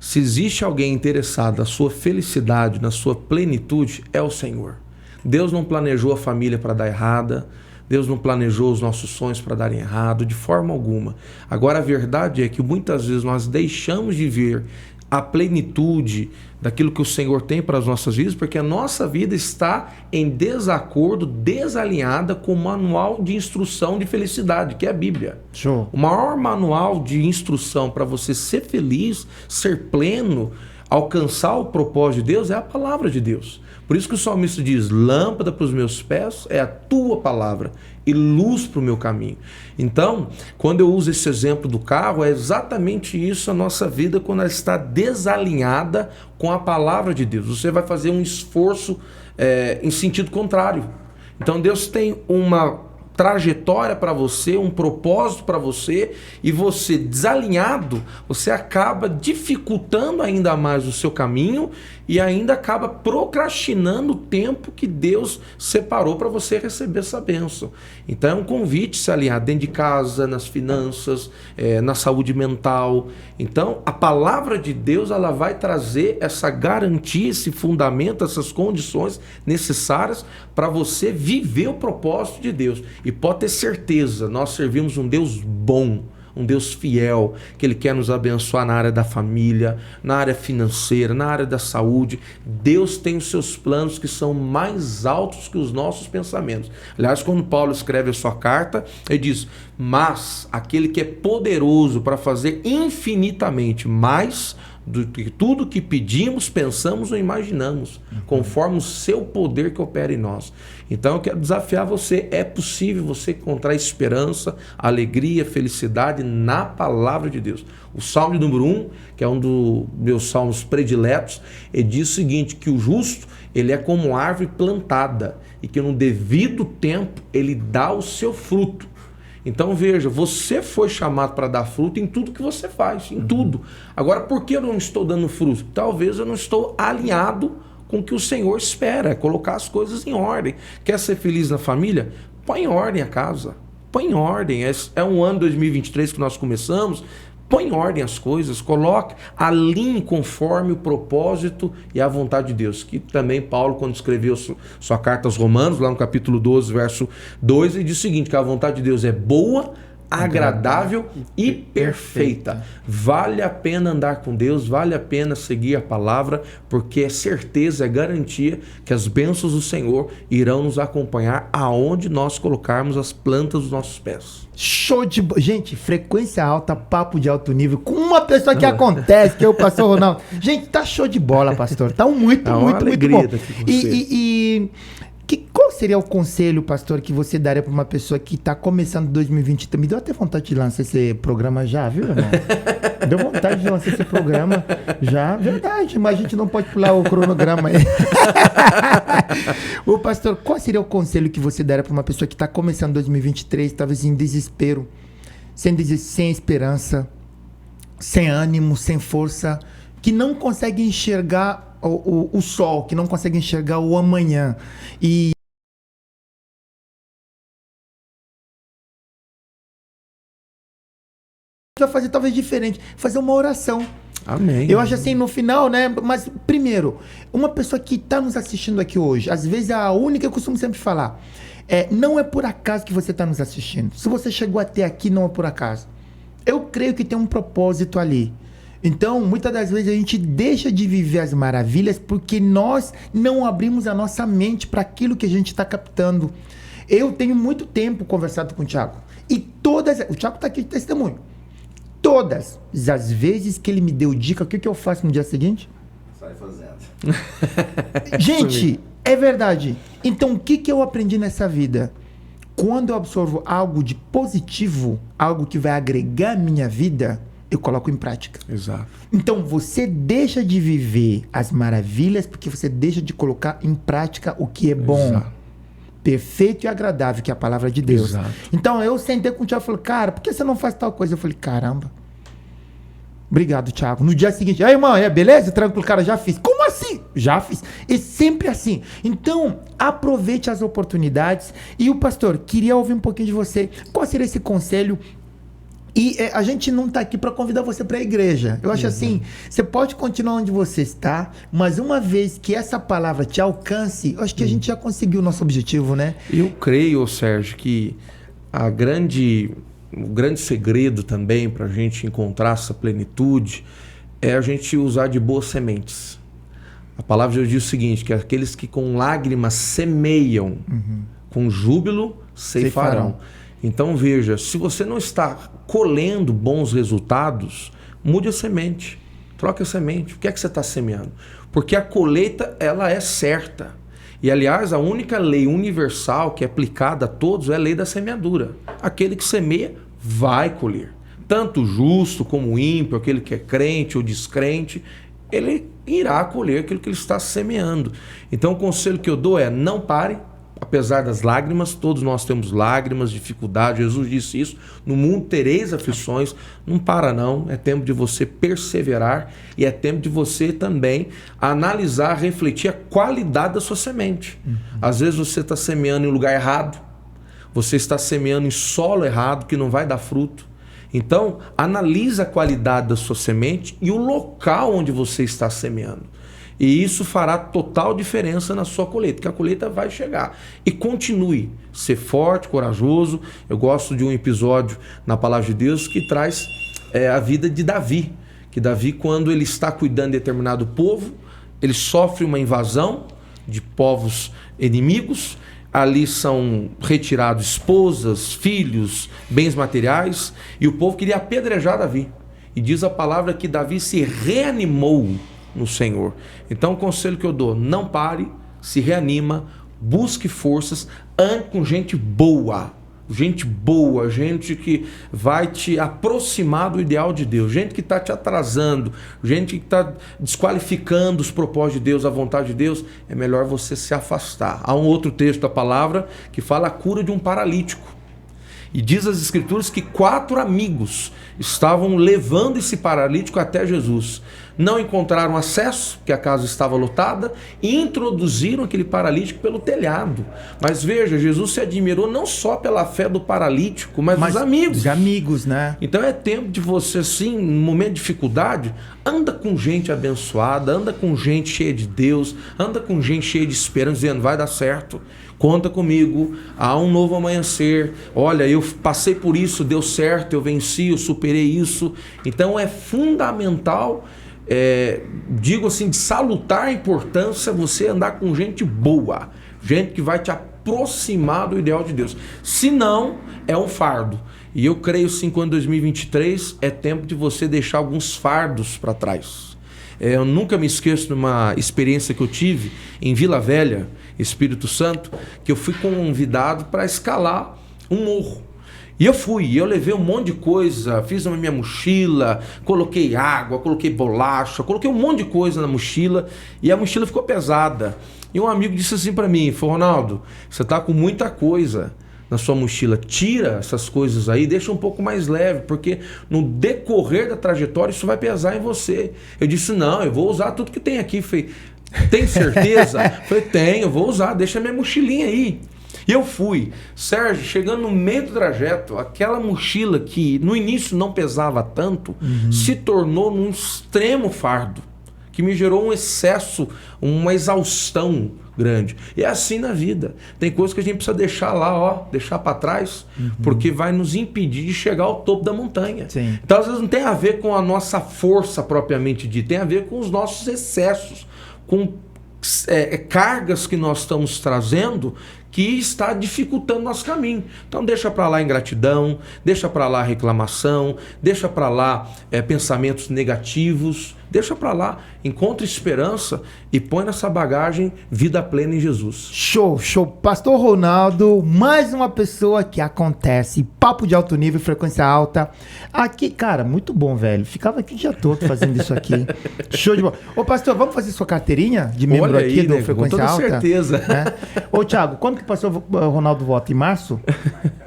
Se existe alguém interessado na sua felicidade, na sua plenitude, é o Senhor. Deus não planejou a família para dar errada. Deus não planejou os nossos sonhos para darem errado, de forma alguma. Agora, a verdade é que muitas vezes nós deixamos de ver a plenitude daquilo que o Senhor tem para as nossas vidas, porque a nossa vida está em desacordo, desalinhada com o manual de instrução de felicidade, que é a Bíblia. Show. O maior manual de instrução para você ser feliz, ser pleno, alcançar o propósito de Deus é a palavra de Deus. Por isso que o salmista diz, lâmpada para os meus pés é a tua palavra e luz para o meu caminho. Então, quando eu uso esse exemplo do carro, é exatamente isso a nossa vida quando ela está desalinhada com a palavra de Deus. Você vai fazer um esforço em sentido contrário. Então, Deus tem uma trajetória para você, um propósito para você, e você desalinhado, você acaba dificultando ainda mais o seu caminho e ainda acaba procrastinando o tempo que Deus separou para você receber essa bênção. Então é um convite se alinhar dentro de casa, nas finanças, na saúde mental. Então a palavra de Deus, ela vai trazer essa garantia, esse fundamento, essas condições necessárias para você viver o propósito de Deus. E pode ter certeza, nós servimos um Deus bom, um Deus fiel, que Ele quer nos abençoar na área da família, na área financeira, na área da saúde. Deus tem os seus planos que são mais altos que os nossos pensamentos. Aliás, quando Paulo escreve a sua carta, ele diz, mas aquele que é poderoso para fazer infinitamente mais do que tudo que pedimos, pensamos ou imaginamos, conforme o seu poder que opera em nós. Então eu quero desafiar você, é possível você encontrar esperança, alegria, felicidade na palavra de Deus. O Salmo número 1, que é um dos meus salmos prediletos, ele diz o seguinte, que o justo, ele é como árvore plantada e que no devido tempo ele dá o seu fruto. Então veja, você foi chamado para dar fruto em tudo que você faz, em tudo. Agora, por que eu não estou dando fruto? Talvez eu não estou alinhado com o que o Senhor espera, colocar as coisas em ordem. Quer ser feliz na família? Põe em ordem a casa, põe em ordem. É um ano 2023 que nós começamos. Põe em ordem as coisas, coloque, alinhe conforme o propósito e a vontade de Deus. Que também Paulo, quando escreveu sua carta aos Romanos, lá no capítulo 12, verso 2, ele diz o seguinte, que a vontade de Deus é boa, agradável e perfeita. Vale a pena andar com Deus, vale a pena seguir a palavra, porque é certeza, é garantia que as bênçãos do Senhor irão nos acompanhar aonde nós colocarmos as plantas dos nossos pés. Show de bola. Gente, frequência alta, papo de alto nível, com uma pessoa que acontece, que é o pastor Ronaldo. Gente, tá show de bola, pastor. Tá muito bom. Qual seria o conselho, pastor, que você daria para uma pessoa que está começando 2020? Me deu até vontade de lançar esse programa já, viu, irmão? Deu vontade de lançar esse programa já. Verdade, mas a gente não pode pular o cronograma aí. Ô, pastor, qual seria o conselho que você daria para uma pessoa que está começando 2023, talvez em desespero, sem esperança, sem ânimo, sem força, que não consegue enxergar o sol, que não consegue enxergar o amanhã. E vai fazer talvez diferente, fazer uma oração. Amém. Eu acho assim, no final, né? Mas primeiro, uma pessoa que está nos assistindo aqui hoje, às vezes a única, eu costumo sempre falar, não é por acaso que você está nos assistindo. Se você chegou até aqui, não é por acaso. Eu creio que tem um propósito ali. Então, muitas das vezes a gente deixa de viver as maravilhas porque nós não abrimos a nossa mente para aquilo que a gente está captando. Eu tenho muito tempo conversado com o Thiago. E o Thiago está aqui de testemunho. Todas as vezes que ele me deu dica, o que eu faço no dia seguinte? Sai fazendo. Gente, é verdade. Então, o que eu aprendi nessa vida? Quando eu absorvo algo de positivo, algo que vai agregar a minha vida, eu coloco em prática. Exato. Então, você deixa de viver as maravilhas porque você deixa de colocar em prática o que é bom. Exato. Perfeito e agradável, que é a palavra de Deus. Exato. Então, eu sentei com o Thiago e falei, cara, por que você não faz tal coisa? Eu falei, caramba. Obrigado, Thiago. No dia seguinte, aí, irmão, beleza? Tranquilo, cara, já fiz. Como assim? Já fiz. E sempre assim. Então, aproveite as oportunidades. E o pastor, queria ouvir um pouquinho de você. Qual seria esse conselho? E a gente não está aqui para convidar você para a igreja. Eu acho assim, você pode continuar onde você está, mas uma vez que essa palavra te alcance, eu acho que a gente já conseguiu o nosso objetivo, né? Eu creio, Sérgio, que o grande segredo também para a gente encontrar essa plenitude é a gente usar de boas sementes. A palavra de Deus diz o seguinte, que aqueles que com lágrimas semeiam, com júbilo ceifarão. Então veja, se você não está colhendo bons resultados, mude a semente, troque a semente. O que é que você está semeando? Porque a colheita, ela é certa. E aliás, a única lei universal que é aplicada a todos é a lei da semeadura. Aquele que semeia vai colher. Tanto o justo como o ímpio, aquele que é crente ou descrente, ele irá colher aquilo que ele está semeando. Então o conselho que eu dou é, não pare. Apesar das lágrimas, todos nós temos lágrimas, dificuldade, Jesus disse isso, no mundo tereis aflições, não para não, é tempo de você perseverar e é tempo de você também analisar, refletir a qualidade da sua semente. Às vezes você está semeando em lugar errado, você está semeando em solo errado, que não vai dar fruto. Então, analise a qualidade da sua semente e o local onde você está semeando. E isso fará total diferença na sua colheita, porque a colheita vai chegar. E continue, ser forte, corajoso. Eu gosto de um episódio na Palavra de Deus que traz a vida de Davi. Que Davi, quando ele está cuidando de determinado povo, ele sofre uma invasão de povos inimigos. Ali são retirados esposas, filhos, bens materiais. E o povo queria apedrejar Davi. E diz a palavra que Davi se reanimou no Senhor. Então o conselho que eu dou, não pare, se reanima, busque forças, ande com gente boa, gente que vai te aproximar do ideal de Deus, gente que está te atrasando, gente que está desqualificando os propósitos de Deus, a vontade de Deus, é melhor você se afastar. Há um outro texto da palavra que fala a cura de um paralítico. E diz as escrituras que 4 amigos estavam levando esse paralítico até Jesus. Não encontraram acesso, porque a casa estava lotada, e introduziram aquele paralítico pelo telhado. Mas veja, Jesus se admirou não só pela fé do paralítico, mas dos amigos. Dos amigos, né? Então é tempo de você, assim, no momento de dificuldade, anda com gente abençoada, anda com gente cheia de Deus, anda com gente cheia de esperança, dizendo, vai dar certo. Conta comigo, há um novo amanhecer. Olha, eu passei por isso, deu certo, eu venci, eu superei isso. Então é fundamental, digo assim, de salutar importância você andar com gente boa, gente que vai te aproximar do ideal de Deus. Se não, é um fardo. E eu creio sim que em 2023 é tempo de você deixar alguns fardos para trás. Eu nunca me esqueço de uma experiência que eu tive em Vila Velha, Espírito Santo, que eu fui convidado para escalar um morro. E eu levei um monte de coisa, fiz na minha mochila, coloquei água, coloquei bolacha, coloquei um monte de coisa na mochila e a mochila ficou pesada. E um amigo disse assim para mim, falou, Ronaldo, você está com muita coisa, na sua mochila, tira essas coisas aí, deixa um pouco mais leve, porque no decorrer da trajetória isso vai pesar em você. Eu disse, não, eu vou usar tudo que tem aqui. Falei, tem certeza? Falei, tenho, eu vou usar, deixa minha mochilinha aí. E eu fui. Sérgio, chegando no meio do trajeto, aquela mochila que no início não pesava tanto, se tornou num extremo fardo, que me gerou um excesso, uma exaustão grande. E é assim na vida. Tem coisas que a gente precisa deixar lá, ó, deixar para trás, porque vai nos impedir de chegar ao topo da montanha. Sim. Então, às vezes, não tem a ver com a nossa força propriamente dita, tem a ver com os nossos excessos, com cargas que nós estamos trazendo que está dificultando nosso caminho. Então deixa para lá ingratidão, deixa para lá reclamação, deixa para lá pensamentos negativos, deixa para lá, encontra esperança e põe nessa bagagem vida plena em Jesus. Show, show. Pastor Ronaldo, mais uma pessoa que acontece. Papo de alto nível, frequência alta. Aqui, cara, muito bom, velho. Ficava aqui o dia todo fazendo isso aqui. Show de bola. Ô, pastor, vamos fazer sua carteirinha de membro Olha aqui aí, do né? Frequência Com toda Alta? certeza. Né? Ô, Thiago, quando que o pastor Ronaldo volta? Em março?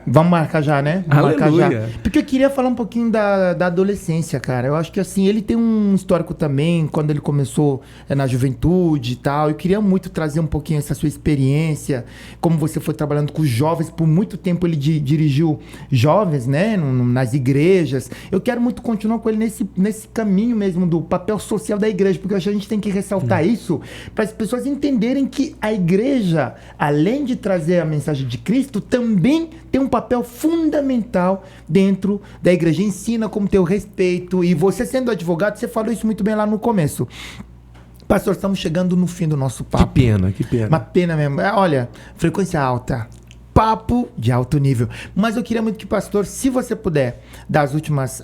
Vamos marcar já, né? Vamos marcar já. Porque eu queria falar um pouquinho da adolescência, cara. Eu acho que, assim, ele tem um histórico também, quando ele começou na juventude e tal. Eu queria muito trazer um pouquinho essa sua experiência, como você foi trabalhando com jovens. Por muito tempo ele dirigiu jovens, né? Nas igrejas. Eu quero muito continuar com ele nesse caminho mesmo do papel social da igreja, porque eu acho que a gente tem que ressaltar isso para as pessoas entenderem que a igreja, além de trazer a mensagem de Cristo, também tem um papel fundamental dentro da igreja. Ensina como ter o respeito. E você sendo advogado, você falou isso muito bem lá no começo. Pastor, estamos chegando no fim do nosso papo. Que pena, que pena. Uma pena mesmo. Olha, frequência alta. Papo de alto nível. Mas eu queria muito que, pastor, se você puder dar as últimas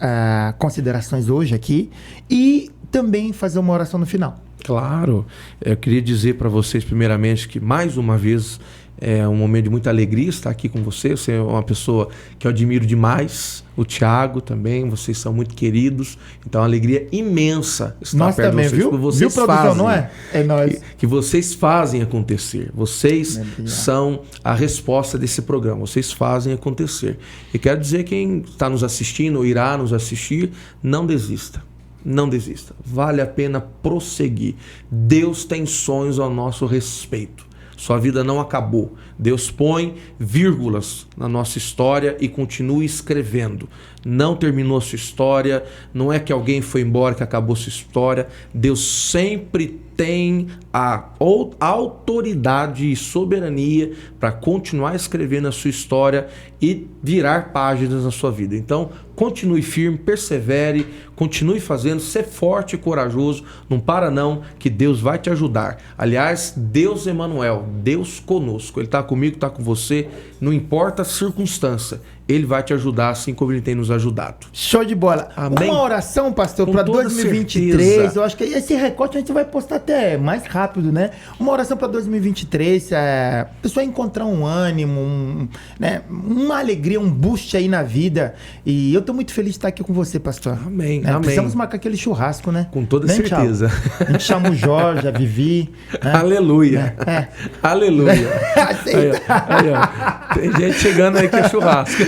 considerações hoje aqui e também fazer uma oração no final. Claro. Eu queria dizer para vocês, primeiramente, que mais uma vez é um momento de muita alegria estar aqui com você. Você é uma pessoa que eu admiro demais. O Thiago também, vocês são muito queridos. Então é uma alegria imensa estar Nós perto também, de vocês. viu? Vocês Viu, produção, fazem, não é? É nós. que vocês fazem acontecer. Vocês são a resposta desse programa. Vocês fazem acontecer. E quero dizer, quem está nos assistindo ou irá nos assistir, não desista. Não desista. Vale a pena prosseguir. Deus tem sonhos ao nosso respeito. Sua vida não acabou. Deus põe vírgulas na nossa história e continua escrevendo. Não terminou sua história. Não é que alguém foi embora que acabou sua história. Deus sempre tem a autoridade e soberania para continuar escrevendo a sua história e virar páginas na sua vida. Então, continue firme, persevere, continue fazendo, ser forte e corajoso, não para não, que Deus vai te ajudar. Aliás, Deus Emanuel, Deus conosco, Ele está comigo, está com você, não importa a circunstância, Ele vai te ajudar assim como Ele tem nos ajudado. Show de bola. Amém. Uma oração, pastor, para 2023. Certeza. Eu acho que esse recorte a gente vai postar até mais rápido, né? Uma oração para 2023, a pessoa encontrar um ânimo, né? Uma alegria, um boost aí na vida. E eu tô muito feliz de estar aqui com você, pastor. Amém, né? amém. Precisamos marcar aquele churrasco, né? Com toda Bem, certeza. Thiago? A gente chama o Jorge, a Vivi. Né? Aleluia. Aleluia. Aceita. Aí, ó. Tem gente chegando aí que é churrasco.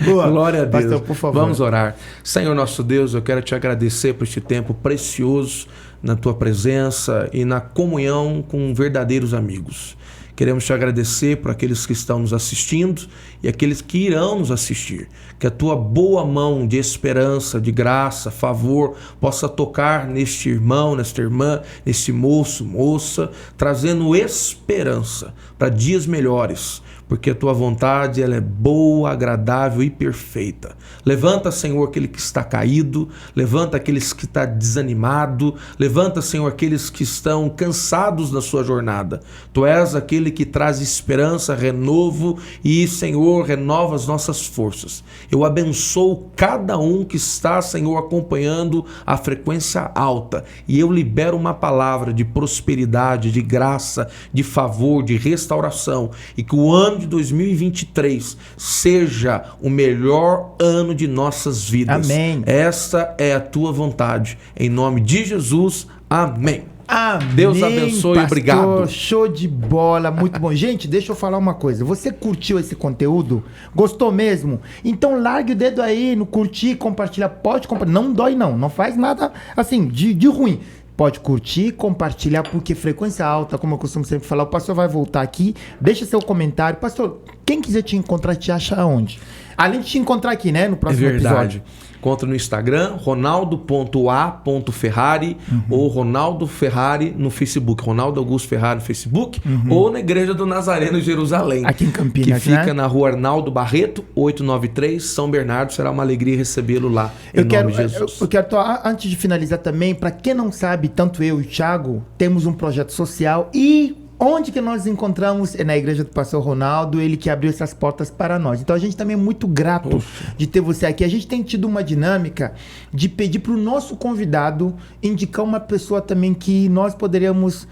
Boa. Glória a Deus. Pastor, por favor. Vamos orar. Senhor nosso Deus, eu quero te agradecer por este tempo precioso na tua presença e na comunhão com verdadeiros amigos. Queremos te agradecer por aqueles que estão nos assistindo e aqueles que irão nos assistir. Que a tua boa mão de esperança, de graça, favor, possa tocar neste irmão, nesta irmã, neste moço, moça, trazendo esperança para dias melhores. Porque a tua vontade ela é boa, agradável e perfeita. Levanta, Senhor, aquele que está caído. Levanta aqueles que estão desanimados. Levanta, Senhor, aqueles que estão cansados na sua jornada. Tu és aquele que traz esperança, renovo e, Senhor, renova as nossas forças. Eu abençoo cada um que está, Senhor, acompanhando a frequência alta. E eu libero uma palavra de prosperidade, de graça, de favor, de restauração. E que o ano de 2023 seja o melhor ano de nossas vidas. Amém. Essa é a tua vontade. Em nome de Jesus, amém. Amém, Deus abençoe, pastor. obrigado. Show de bola, muito bom. Gente, deixa eu falar uma coisa. Você curtiu esse conteúdo? Gostou mesmo? Então largue o dedo aí no curtir, compartilhar. Pode compartilhar. Não dói não, não faz nada assim de ruim. Pode curtir, compartilhar, porque frequência alta, como eu costumo sempre falar, o pastor vai voltar aqui, deixa seu comentário. Pastor, quem quiser te encontrar, te acha onde? Além de te encontrar aqui, né, no próximo episódio. Encontra no Instagram, ronaldo.a.ferrari ou Ronaldo Ferrari no Facebook. Ronaldo Augusto Ferrari no Facebook ou na Igreja do Nazareno em Jerusalém. Aqui em Campinas, que fica na rua Arnaldo Barreto, 893, São Bernardo. Será uma alegria recebê-lo lá, em nome de Jesus. Eu quero, antes de finalizar também, para quem não sabe, tanto eu e o Thiago, temos um projeto social e... Onde que nós encontramos? É na igreja do pastor Ronaldo, ele que abriu essas portas para nós. Então a gente também é muito grato de ter você aqui. A gente tem tido uma dinâmica de pedir para o nosso convidado indicar uma pessoa também que nós poderíamos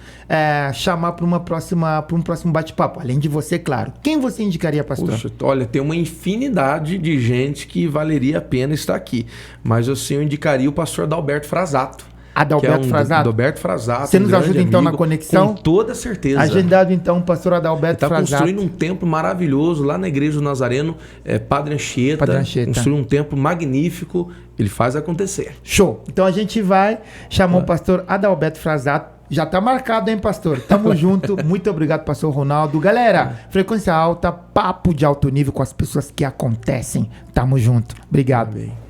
chamar para um próximo bate-papo. Além de você, claro. Quem você indicaria, pastor? Poxa, olha, tem uma infinidade de gente que valeria a pena estar aqui. Mas assim, eu indicaria o pastor Adalberto Frasato. Adalberto Frasato? Adalberto Frasato. Você nos ajuda então na conexão? Com toda certeza. Agendado então o pastor Adalberto Frasato. Está construindo um templo maravilhoso lá na Igreja do Nazareno, Padre Anchieta. Construiu um templo magnífico, ele faz acontecer. Show! Então a gente vai chamar o pastor Adalberto Frasato. Já tá marcado, hein, pastor? Tamo junto. Muito obrigado, pastor Ronaldo. Galera, frequência alta, papo de alto nível com as pessoas que acontecem. Tamo junto. Obrigado. Amém.